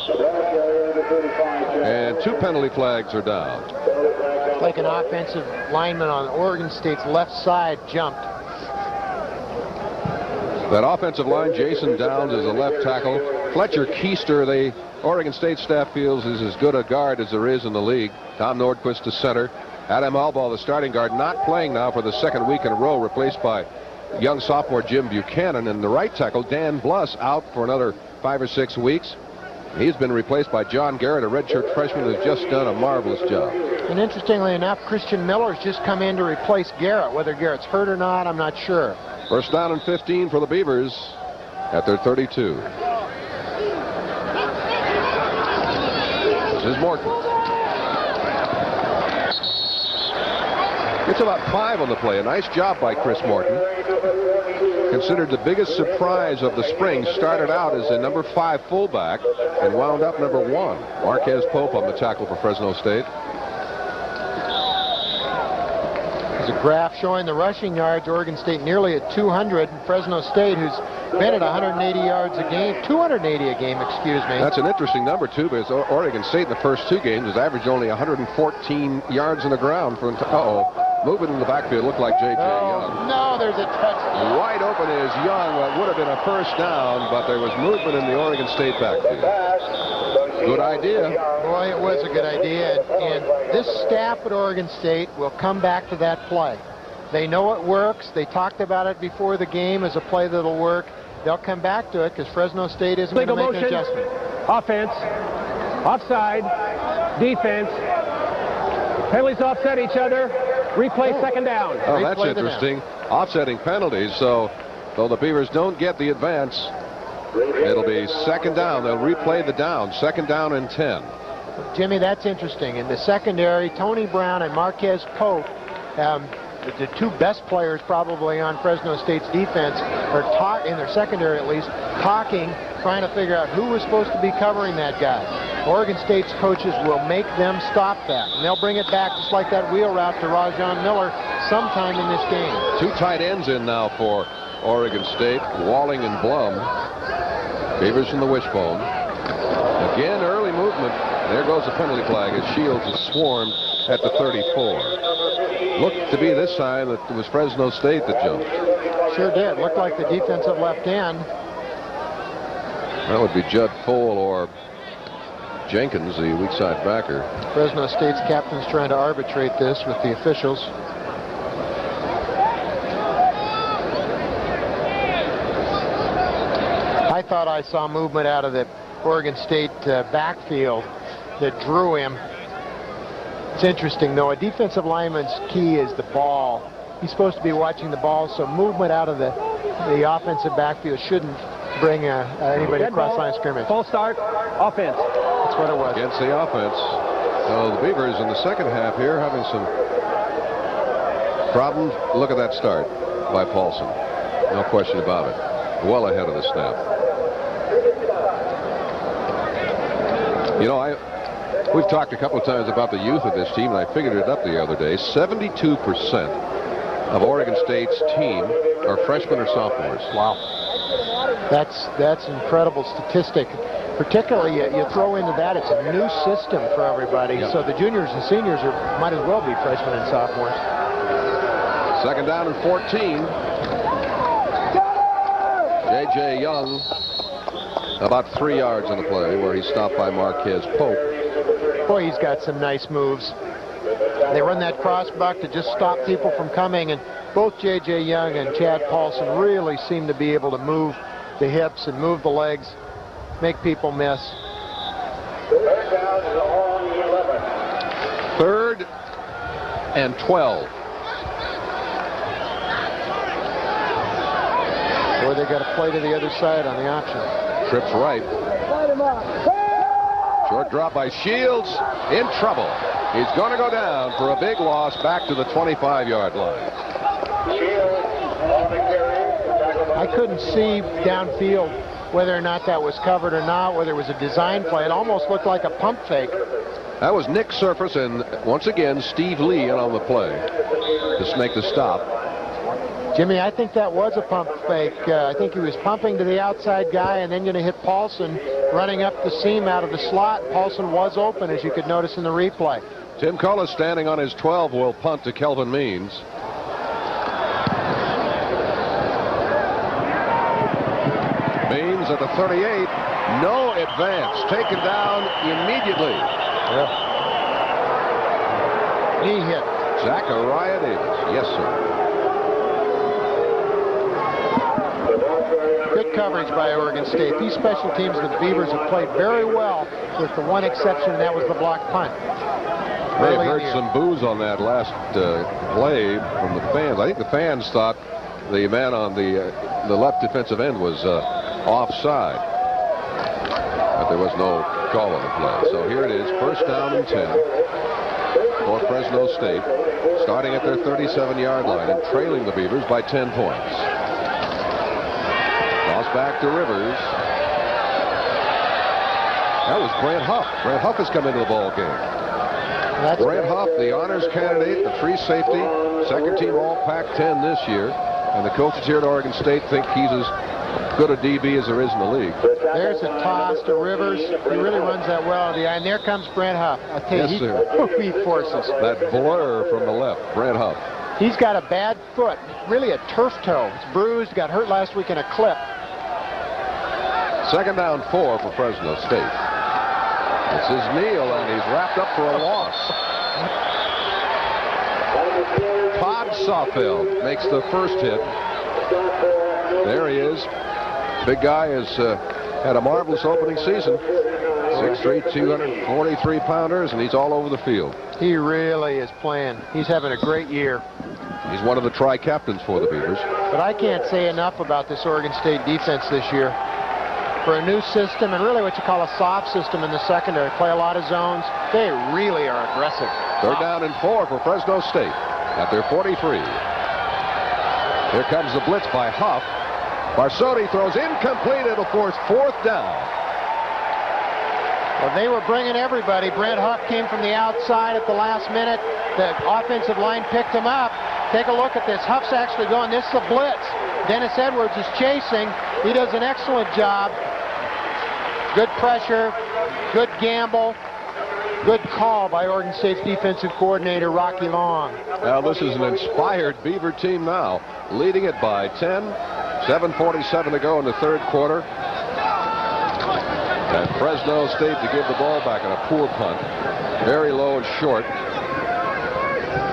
And 2 penalty flags are down. It's like an offensive lineman on Oregon State's left side jumped. That offensive line, Jason Downs is a left tackle. Fletcher Keister, the Oregon State staff feels, is as good a guard as there is in the league. Tom Nordquist to center. Adam Albaugh, the starting guard, not playing now for the 2nd week in a row, replaced by young sophomore Jim Buchanan. And the right tackle, Dan Bluss, out for another 5 or 6 weeks. He's been replaced by John Garrett, a redshirt freshman who's just done a marvelous job. And interestingly enough, Christian Miller's just come in to replace Garrett. Whether Garrett's hurt or not, I'm not sure. 1st down and 15 for the Beavers at their 32. This is Morton. It's about 5 on the play. A nice job by Chris Morton. Considered the biggest surprise of the spring. Started out as a number 5 fullback and wound up number 1. Marquez Pope on the tackle for Fresno State. There's a graph showing the rushing yards. Oregon State nearly at 200. And Fresno State, who's been at 180 yards a game, 280 a game, excuse me. That's an interesting number, too, because Oregon State in the first 2 games has averaged only 114 yards on the ground. For moving in the backfield looked like J.J. Young. No, there's a touchdown. Wide open is Young. What would have been a 1st down, but there was movement in the Oregon State backfield. Good idea. Boy, it was a good idea. And this staff at Oregon State will come back to that play. They know it works. They talked about it before the game as a play that'll work. They'll come back to it because Fresno State isn't going to make an adjustment. Offense, offside, defense, penalties offset each other, replay 2nd down. Oh, that's interesting. Offsetting penalties, so though the Beavers don't get the advance, it'll be 2nd down. They'll replay the down. 2nd down and 10. Jimmy, that's interesting. In the secondary, Tony Brown and Marquez Pope, the 2 best players probably on Fresno State's defense, are in their secondary at least, talking, trying to figure out who was supposed to be covering that guy. Oregon State's coaches will make them stop that, and they'll bring it back just like that wheel route to Orgeon Miller sometime in this game. 2 tight ends in now for Oregon State, Walling and Blum. Beavers from the wishbone. Again, early movement. There goes the penalty flag as Shields is swarmed at the 34. Looked to be this time that it was Fresno State that jumped. Sure did. Looked like the defensive left end. That would be Judd Fole or Jenkins, the weak side backer. Fresno State's captain's trying to arbitrate this with the officials. I thought I saw movement out of the Oregon State backfield that drew him. It's interesting, though. A defensive lineman's key is the ball. He's supposed to be watching the ball, so movement out of the offensive backfield shouldn't bring anybody across line of scrimmage. Full start, offense. That's what it was. Against the offense. So the Beavers in the second half here having some problems. Look at that start by Paulson. No question about it. Well ahead of the snap. You know, we've talked a couple of times about the youth of this team, and I figured it up the other day. 72% of Oregon State's team are freshmen or sophomores. Wow. That's an incredible statistic. Particularly, you throw into that, it's a new system for everybody. Yep. So the juniors and seniors might as well be freshmen and sophomores. Second down and 14. J.J. Young about 3 yards on the play where he's stopped by Marquez Pope. Boy, he's got some nice moves. They run that cross buck to just stop people from coming, and both J.J. Young and Chad Paulson really seem to be able to move the hips and move the legs, make people miss. Third and 12. Boy, they got to play to the other side on the option. Trips right. Short drop by Shields. In trouble. He's going to go down for a big loss back to the 25-yard line. I couldn't see downfield whether or not that was covered or not, whether it was a design play. It almost looked like a pump fake. That was Nick Surface and once again Steve Lee in on the play to make the stop. Jimmy, I think that was a pump fake. I think he was pumping to the outside guy and then going to hit Paulson running up the seam out of the slot. Paulson was open, as you could notice in the replay. Tim Cullis standing on his 12 will punt to Kelvin Means. Means at the 38. No advance. Taken down immediately. Yeah. Knee hit. Zachariah Davis. Yes, sir. Good coverage by Oregon State. These special teams, the Beavers have played very well, with the one exception, and that was the block punt. They heard some boos on that last play from the fans. I think the fans thought the man on the left defensive end was offside, but there was no call on the play. So here it is, first down and 10 for Fresno State, starting at their 37-yard line and trailing the Beavers by 10 points. Toss back to Rivers. That was Brant Huff. Brant Huff has come into the ball game. Brant Huff, the honors candidate, the free safety, second team all Pac-10 this year, and the coaches here at Oregon State think he's as good a DB as there is in the league. There's a toss to Rivers. He really runs that well in the eye, and there comes Brant Huff. I tell you, he forces. That blur from the left, Brant Huff. He's got a bad foot, really a turf toe. It's bruised, got hurt last week in a clip. Second down 4 for Fresno State. This is Neal, and he's wrapped up for a loss. Todd Sawfeld makes the first hit. There he is. Big guy has had a marvelous opening season. 6'3", 243-pounders, and he's all over the field. He really is playing. He's having a great year. He's one of the tri-captains for the Beavers. But I can't say enough about this Oregon State defense this year. For a new system, and really what you call a soft system in the secondary, play a lot of zones, they really are aggressive. Third down and 4 for Fresno State at their 43. Here comes the blitz by Huff. Barsotti throws incomplete. It'll force fourth down. Well, they were bringing everybody. Brant Huff came from the outside at the last minute. The offensive line picked him up. Take a look at this. Huff's actually going. This is a blitz. Dennis Edwards is chasing. He does an excellent job. Good pressure. good gamble. Good call by Oregon State's defensive coordinator, Rocky Long. Well, this is an inspired Beaver team now, leading it by 10. 7:47 to go in the third quarter. And Fresno State to give the ball back on a poor punt. Very low and short.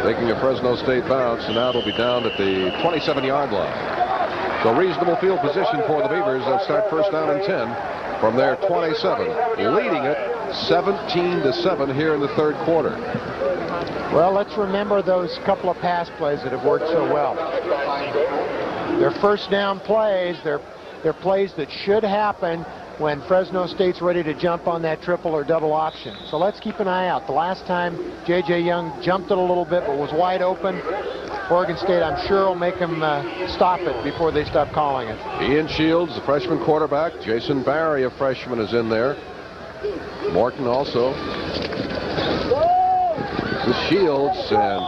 Making a Fresno State bounce, and now it'll be down at the 27-yard line. So reasonable field position for the Beavers. They'll start first down and 10 from their 27, leading it 17-7 here in the third quarter. Well, let's remember those couple of pass plays that have worked so well. They're first down plays. They're plays that should happen when Fresno State's ready to jump on that triple or double option. So let's keep an eye out. The last time J.J. Young jumped it a little bit but was wide open, Oregon State, I'm sure, will make them stop it before they stop calling it. Ian Shields, the freshman quarterback. Jason Barry, a freshman, is in there. Morton also. The Shields, and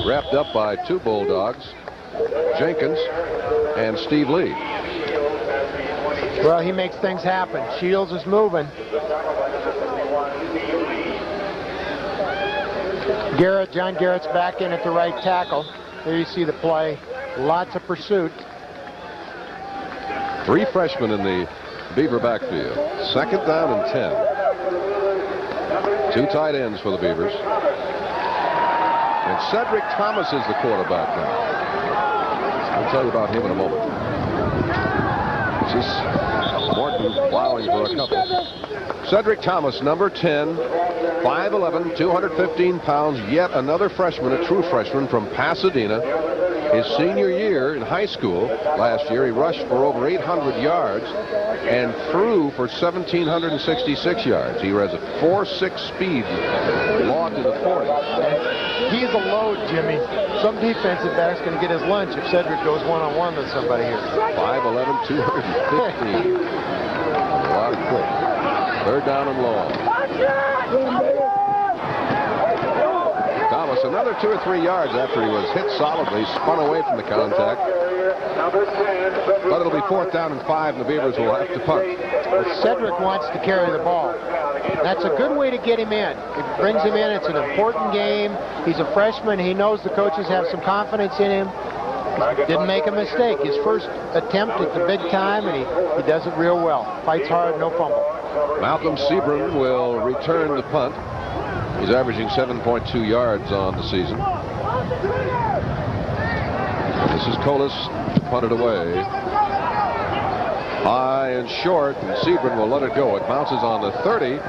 wrapped up by two Bulldogs, Jenkins and Steve Lee. Well, he makes things happen. Shields is moving. John Garrett's back in at the right tackle. There you see the play. Lots of pursuit. Three freshmen in the Beaver backfield. Second down and 10. Two tight ends for the Beavers. And Cedric Thomas is the quarterback now. I'll tell you about him in a moment. This is Morton plowing for a couple. Cedric Thomas, number 10, 5'11", 215 pounds, yet another freshman, a true freshman from Pasadena. His senior year in high school last year, he rushed for over 800 yards and threw for 1,766 yards. He has a 4.6 speed, logged to the 40. He's a load, Jimmy. Some defensive back's going to get his lunch if Cedric goes one-on-one with somebody here. 5'11", 215. A lot of quick. Third down and long. Thomas, another 2 or 3 yards after he was hit solidly, spun away from the contact. But it'll be fourth down and 5, and the Beavers will have to punt. Cedric wants to carry the ball. That's a good way to get him in. It brings him in. It's an important game. He's a freshman. He knows the coaches have some confidence in him. Didn't make a mistake. His first attempt at the big time, and he does it real well. Fights hard, no fumble. Malcolm Sebrum will return the punt. He's averaging 7.2 yards on the season. This is Colas, punted away. High and short, and Sebrum will let it go. It bounces on the 30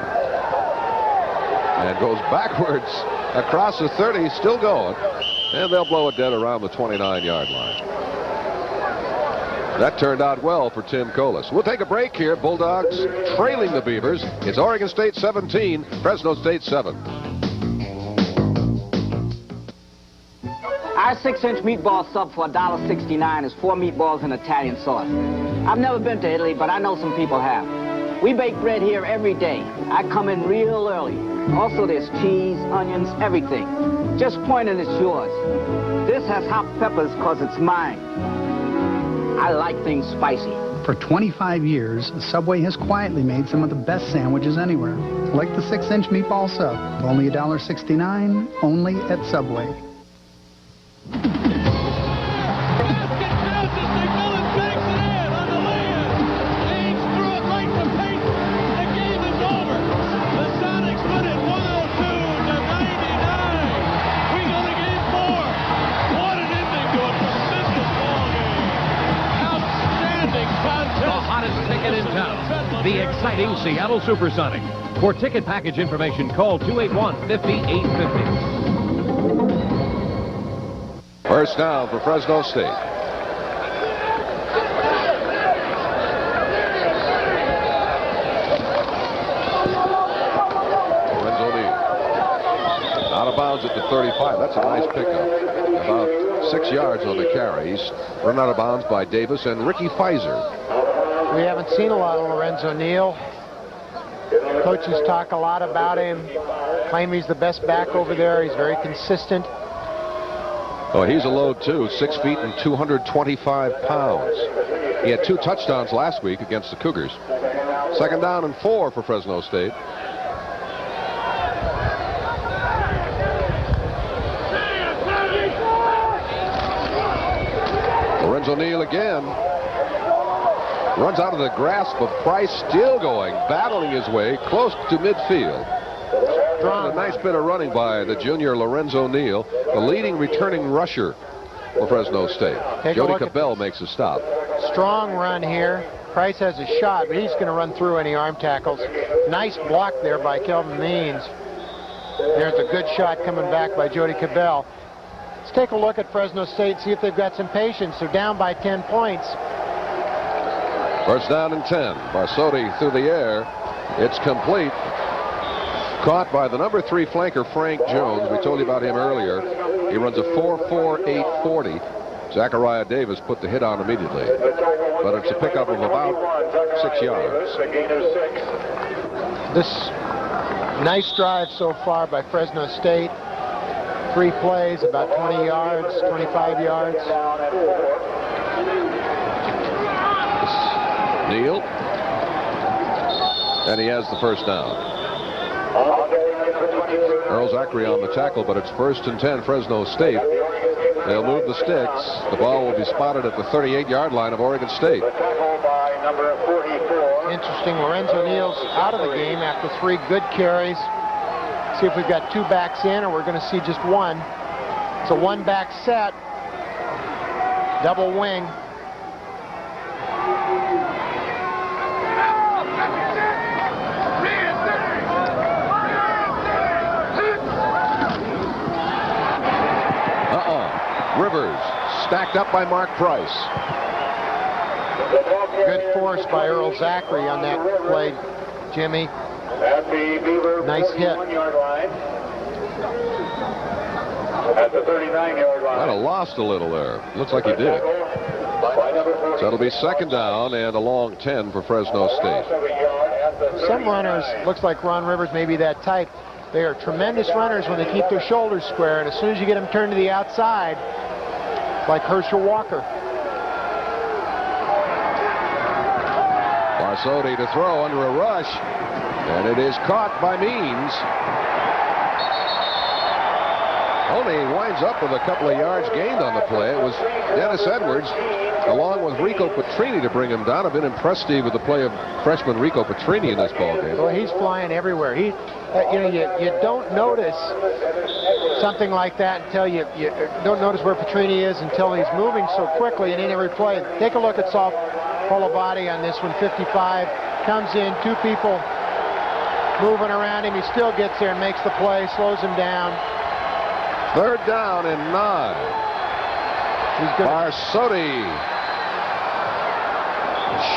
and goes backwards across the 30, still going. And they'll blow it dead around the 29-yard line. That turned out well for Tim Colas. We'll take a break here. Bulldogs trailing the Beavers. It's Oregon State 17, Fresno State 7. Our 6-inch meatball sub for $1.69 is 4 meatballs and Italian sauce. I've never been to Italy, but I know some people have. We bake bread here every day. I come in real early. Also, there's cheese, onions, everything. Just point and it's yours. This has hot peppers because it's mine. I like things spicy. For 25 years, Subway has quietly made some of the best sandwiches anywhere. Like the 6-inch meatball sub. Only $1.69, only at Subway. The exciting Seattle Supersonic. For ticket package information, call 281-5850. First down for Fresno State. Lorenzo Neal. Out of bounds at the 35. That's a nice pickup. About 6 yards on the carry. He's run out of bounds by Davis and Ricky Pfizer. We haven't seen a lot of Lorenzo Neal. Coaches talk a lot about him, claim he's the best back over there. He's very consistent. Oh, he's a load, too. 6 feet and 225 pounds. He had 2 touchdowns last week against the Cougars. Second down and 4 for Fresno State. Lorenzo Neal again. Runs out of the grasp of Price, still going, battling his way close to midfield. A nice bit of running by the junior Lorenzo Neal, the leading returning rusher for Fresno State. Jody Cabell makes a stop. Strong run here. Price has a shot, but he's going to run through any arm tackles. Nice block there by Kelvin Means. There's a good shot coming back by Jody Cabell. Let's take a look at Fresno State, see if they've got some patience. They're down by 10 points. First down and 10. Barsotti through the air. It's complete. Caught by the number 3 flanker, Frank Jones. We told you about him earlier. He runs a 4.4840. Zachariah Davis put the hit on immediately. But it's a pickup of about 6 yards. This nice drive so far by Fresno State. 3 plays, about 20 yards, 25 yards. Neal. And he has the first down. Earl Zachary on the tackle, but it's 1st and 10 Fresno State. They'll move the sticks. The ball will be spotted at the 38-yard line of Oregon State. Interesting, Lorenzo Neal's out of the game after 3 good carries. See if we've got 2 backs in, or we're going to see just 1. It's a 1-back set. Double wing. Rivers stacked up by Mark Price. Good force by Earl Zachary on that play, Jimmy. Nice hit. At the 39-yard line. Might have lost a little there. Looks like he did. So it'll be second down and a long 10 for Fresno State. Some runners, looks like Ron Rivers may be that type. They are tremendous runners when they keep their shoulders square, and as soon as you get them turned to the outside, like Herschel Walker. Barsotti to throw under a rush, and it is caught by Means. Only winds up with a couple of yards gained on the play. It was Dennis Edwards, along with Rico Petrini, to bring him down. I've been impressed, Steve, with the play of freshman Rico Petrini in this ball game. Well, he's flying everywhere. He, you don't notice something like that until you don't notice where Petrini is until he's moving so quickly in every play. Take a look at Saul Polabati on this one. 55 comes in, 2 people moving around him. He still gets there and makes the play, slows him down. Third down and 9. Barsotti.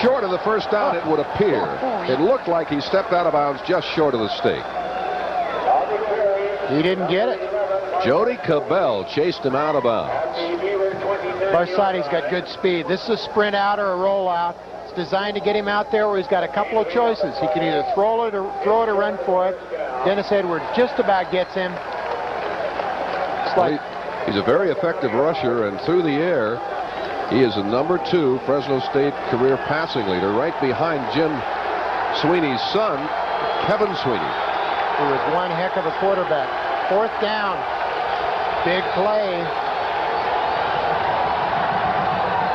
Short of the first down, it would appear. It looked like he stepped out of bounds just short of the stake. He didn't get it. Jody Cabell chased him out of bounds. Barsotti's got good speed. This is a sprint out or a roll out. It's designed to get him out there where he's got a couple of choices. He can either throw it or run for it. Dennis Edwards just about gets him. He's a very effective rusher, and through the air, he is a number 2 Fresno State career passing leader, right behind Jim Sweeney's son, Kevin Sweeney. Who is one heck of a quarterback. 4th down. Big play.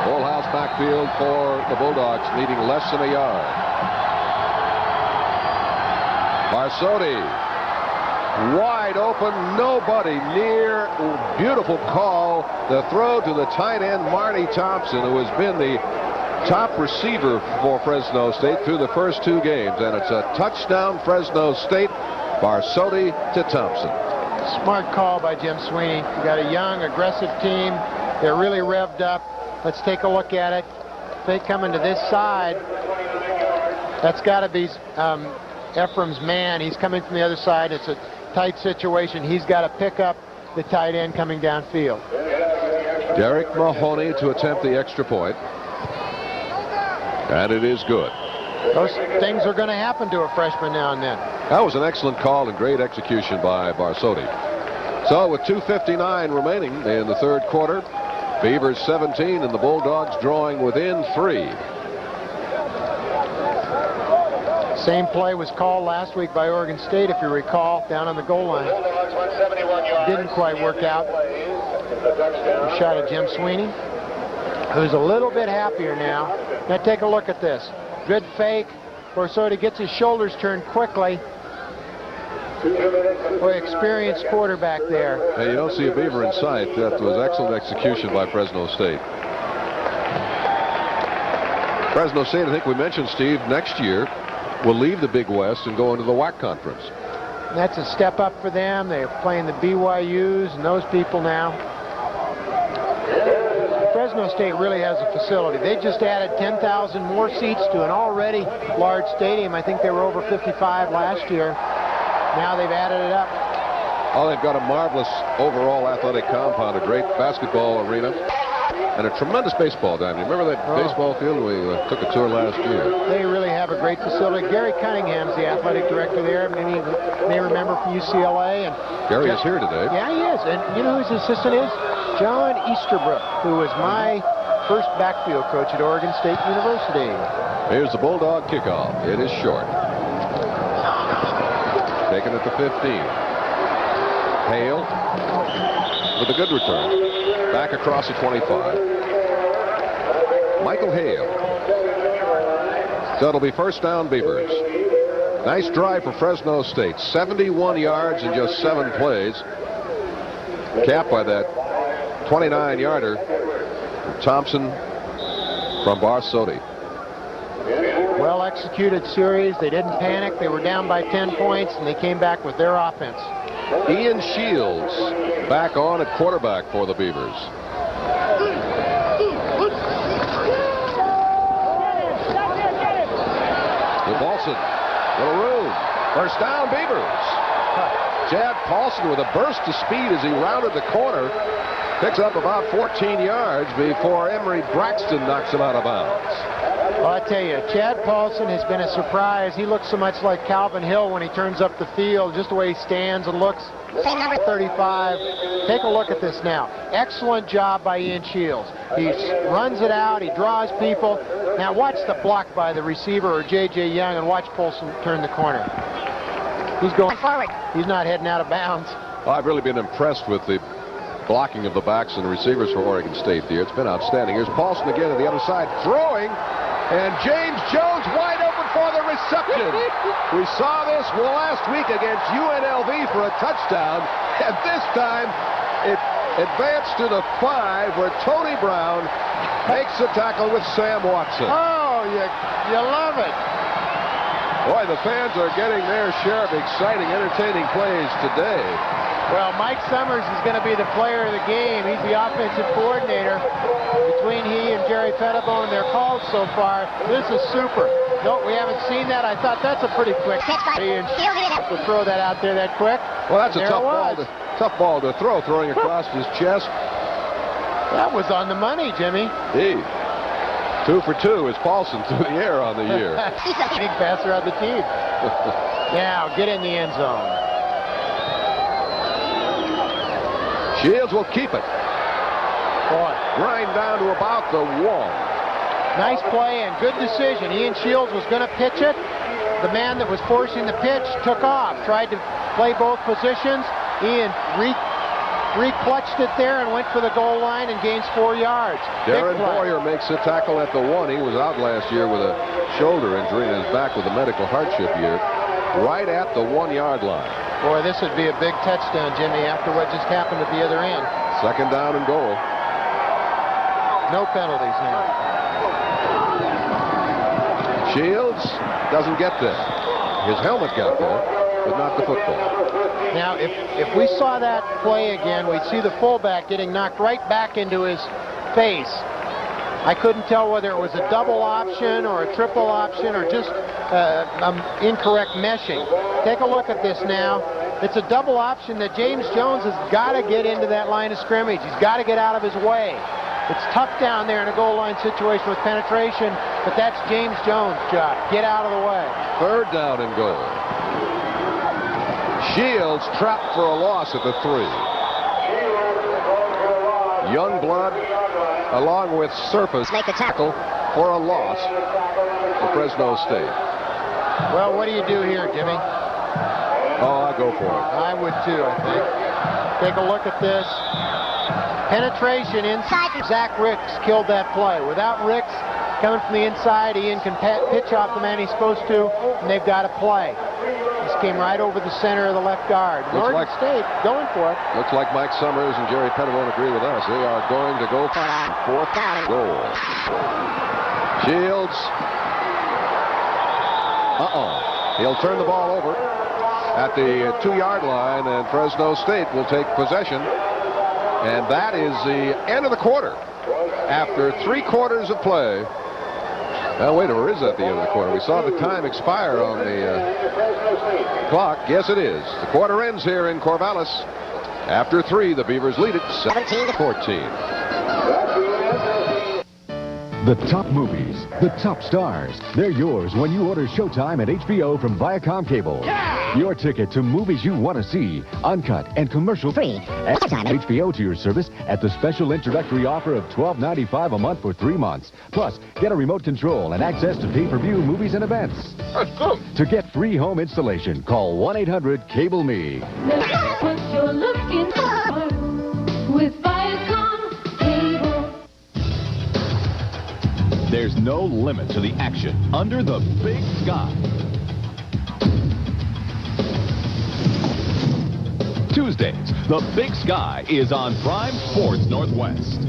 Full house backfield for the Bulldogs, needing less than a yard. Barsotti. Wide open, nobody near. Beautiful call. The throw to the tight end, Marty Thompson, who has been the top receiver for Fresno State through the first 2 games. And it's a touchdown, Fresno State. Barsotti to Thompson. Smart call by Jim Sweeney. You got a young, aggressive team. They're really revved up. Let's take a look at it. If they come into this side, that's got to be Ephraim's man. He's coming from the other side. It's a tight situation. He's got to pick up the tight end coming downfield. Derek Mahoney to attempt the extra point. And it is good. Those things are going to happen to a freshman now and then. That was an excellent call and great execution by Barsotti. So with 2:59 remaining in the 3rd quarter, Beavers 17 and the Bulldogs drawing within 3. Same play was called last week by Oregon State, if you recall, down on the goal line. Didn't quite work out. A shot at Jim Sweeney, who's a little bit happier now. Now take a look at this. Good fake. Borsodi gets his shoulders turned quickly. Boy, experienced quarterback there. Hey, you don't see a Beaver in sight. That was excellent execution by Fresno State. Fresno State, I think we mentioned, Steve, next year will leave the Big West and go into the WAC conference. That's a step up for them. They're playing the BYUs and those people now. Fresno State really has a facility. They just added 10,000 more seats to an already large stadium. I think they were over 55 last year. Now they've added it up. Oh, they've got a marvelous overall athletic compound, a great basketball arena, and a tremendous baseball diamond. You remember that baseball field? We took a tour last year. They really have a great facility. Gary Cunningham's the athletic director there. Maybe you may remember from UCLA. And Gary is here today. Yeah, he is. And you know who his assistant is? John Easterbrook, who was my first backfield coach at Oregon State University. Here's the Bulldog kickoff. It is short. Taken at the 15. Hale with a good return. Back across the 25. Michael Hale. So it'll be first down, Beavers. Nice drive for Fresno State. 71 yards in just 7 plays. Capped by that 29-yarder. Thompson from Borsodi. Well executed series. They didn't panic. They were down by 10 points, and they came back with their offense. Ian Shields back on at quarterback for the Beavers. Paulson, little room. First down, Beavers. Chad Paulson with a burst of speed as he rounded the corner. Picks up about 14 yards before Emery Braxton knocks him out of bounds. Well, I tell you, Chad Paulson has been a surprise. He looks so much like Calvin Hill when he turns up the field, just the way he stands and looks. Same number 35. Take a look at this now. Excellent job by Ian Shields. He runs it out. He draws people. Now watch the block by the receiver or J.J. Young, and watch Paulson turn the corner. He's going forward. He's not heading out of bounds. Well, I've really been impressed with the blocking of the backs and the receivers for Oregon State here. It's been outstanding. Here's Paulson again on the other side, throwing, and James Jones wide open for the reception. We saw this last week against UNLV for a touchdown, and this time it advanced to the 5 where Tony Brown makes the tackle with Sam Watson. Oh, you love it. Boy, the fans are getting their share of exciting, entertaining plays today. Well, Mike Summers is going to be the player of the game. He's the offensive coordinator. Between he and Jerry Pettibone, their calls so far, this is super. No, we haven't seen that. I thought that's a pretty quick. And to throw that out there that quick. Well, that's a tough ball to throw, throwing across his chest. That was on the money, Jimmy. 2 for 2 is Paulson through the air on the year. He's a big passer on the team. Now, get in the end zone. Shields will keep it. Boy. Grind down to about the wall. Nice play and good decision. Ian Shields was going to pitch it. The man that was forcing the pitch took off. Tried to play both positions. Ian re-clutched it there and went for the goal line and gains 4 yards. Darren Boyer makes the tackle at the 1. He was out last year with a shoulder injury and is back with a medical hardship year. Right at the 1-yard line. Boy, this would be a big touchdown, Jimmy, after what just happened at the other end. Second down and goal. No penalties now. Shields doesn't get there. His helmet got there, but not the football. Now, if we saw that play again, we'd see the fullback getting knocked right back into his face. I couldn't tell whether it was a double option or a triple option or just incorrect meshing. Take a look at this now. It's a double option that James Jones has got to get into that line of scrimmage. He's got to get out of his way. It's tough down there in a goal line situation with penetration, but that's James Jones' job. Get out of the way. Third down and goal. Shields trapped for a loss at the 3. Youngblood along with Surface make the tackle for a loss for Fresno State. Well, what do you do here, Jimmy? Oh, I'll go for it. I would too, I think. Take a look at this. Penetration inside. Zach Ricks killed that play. Without Ricks coming from the inside, Ian can pitch off the man he's supposed to, and they've got to play. This came right over the center of the left guard. Oregon State going for it. Looks like Mike Summers and Jerry Penn won't agree with us. They are going to go for fourth goal. Shields. He'll turn the ball over at the 2-yard line, and Fresno State will take possession. And that is the end of the quarter. After 3 quarters of play. Well, wait, or is that the end of the quarter? We saw the time expire on the clock. Yes, it is. The quarter ends here in Corvallis. After 3, the Beavers lead it 17-14. The top movies, the top stars, they're yours when you order Showtime at HBO from Viacom Cable. Yeah! Your ticket to movies you want to see, uncut and commercial-free. Add HBO to your service at the special introductory offer of $12.95 a month for 3 months. Plus, get a remote control and access to pay-per-view movies and events. To get free home installation, call 1-800-CABLE-ME. That's what you're looking for with Viacom Cable. There's no limit to the action under the big sky. Tuesdays, the big sky is on Prime Sports Northwest.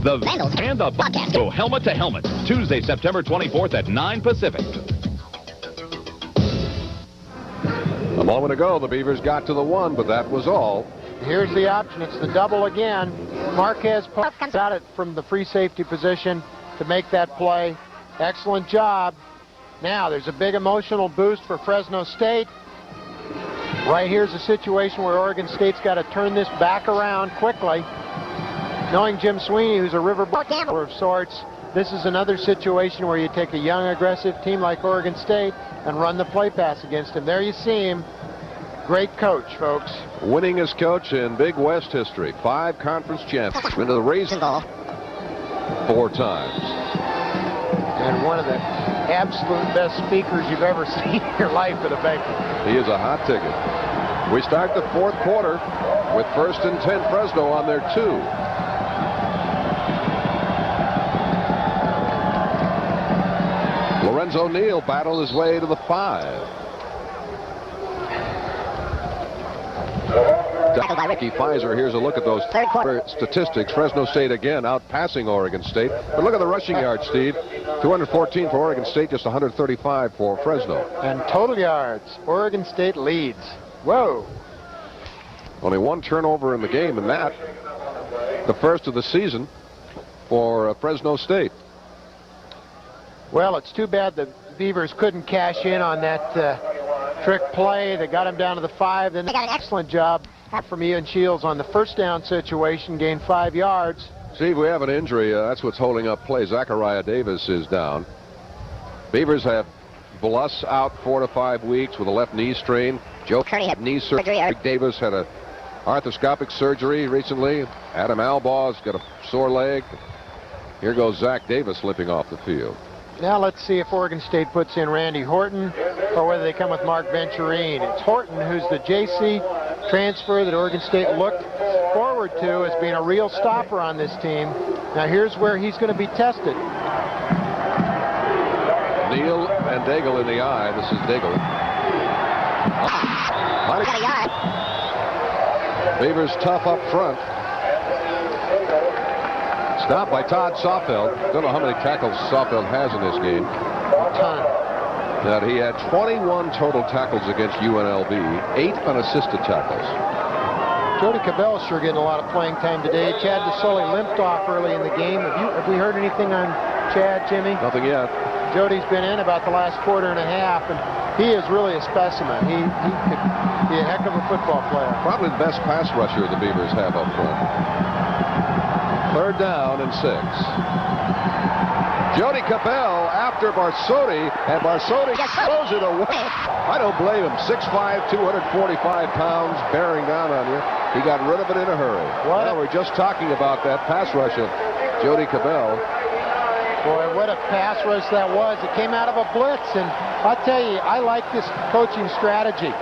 The Vandals and the Buckets go helmet to helmet. Tuesday, September 24th at 9 Pacific. A moment ago, the Beavers got to the 1, but that was all. Here's the option. It's the double again. Marquez comes at it from the free safety position to make that play. Excellent job. Now, there's a big emotional boost for Fresno State. Right here's a situation where Oregon State's got to turn this back around quickly. Knowing Jim Sweeney, who's a riverboat gambler of sorts, this is another situation where you take a young, aggressive team like Oregon State and run the play pass against him. There you see him. Great coach, folks. Winningest coach in Big West history. 5 conference champions. Been to the Raisin Bowl 4 times. And one of the absolute best speakers you've ever seen in your life at a banquet. He is a hot ticket. We start the 4th quarter with 1st and 10 Fresno on their 2. Lorenzo Neal battled his way to the 5. Ricky Pfizer. Here's a look at those 3rd quarter statistics. Fresno State again outpassing Oregon State. But look at the rushing yards, Steve. 214 for Oregon State, just 135 for Fresno. And total yards, Oregon State leads. Whoa. Only 1 turnover in the game, and that the first of the season for Fresno State. Well, it's too bad the Beavers couldn't cash in on that trick play. They got him down to the 5. Then they got an excellent job from Ian Shields on the first down situation, gained 5 yards. Steve, we have an injury. That's what's holding up play. Zachariah Davis is down. Beavers have Bluss out 4 to 5 weeks with a left knee strain. Joe Kearney had knee surgery. Rick Davis had a arthroscopic surgery recently. Adam Albaugh's got a sore leg. Here goes Zach Davis limping off the field. Now let's see if Oregon State puts in Randy Horton or whether they come with Mark Venturine. It's Horton who's the JC transfer that Oregon State looked forward to as being a real stopper on this team. Now here's where he's going to be tested. Neal and Daigle in the eye. This is Daigle. Beavers tough up front. Stopped by Todd Sofeld. Don't know how many tackles Sofeld has in this game. A ton. That he had 21 total tackles against UNLV, 8 unassisted tackles. Jody Cabell's sure getting a lot of playing time today. Chad DeSoli limped off early in the game. Have we heard anything on Chad, Jimmy? Nothing yet. Jody's been in about the last quarter and a half, and he is really a specimen. He could be a heck of a football player. Probably the best pass rusher the Beavers have up front. 3rd down and 6. Jody Cabell after Barsotti, and Barsotti throws it away. I don't blame him. 6'5", 245 pounds, bearing down on you. He got rid of it in a hurry. Well, we're just talking about that pass rush of Jody Cabell. Boy, what a pass rush that was. It came out of a blitz, and I'll tell you, I like this coaching strategy.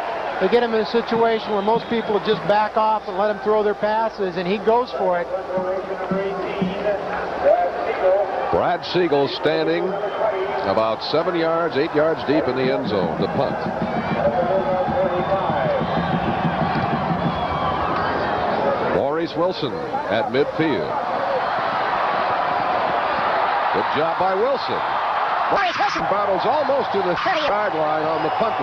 They get him in a situation where most people would just back off and let him throw their passes, and he goes for it. Brad Siegel standing about 7 yards, 8 yards deep in the end zone, the punt. Maurice Wilson at midfield. Good job by Wilson. Maurice Wilson battles almost to the 30-yard line on the punt.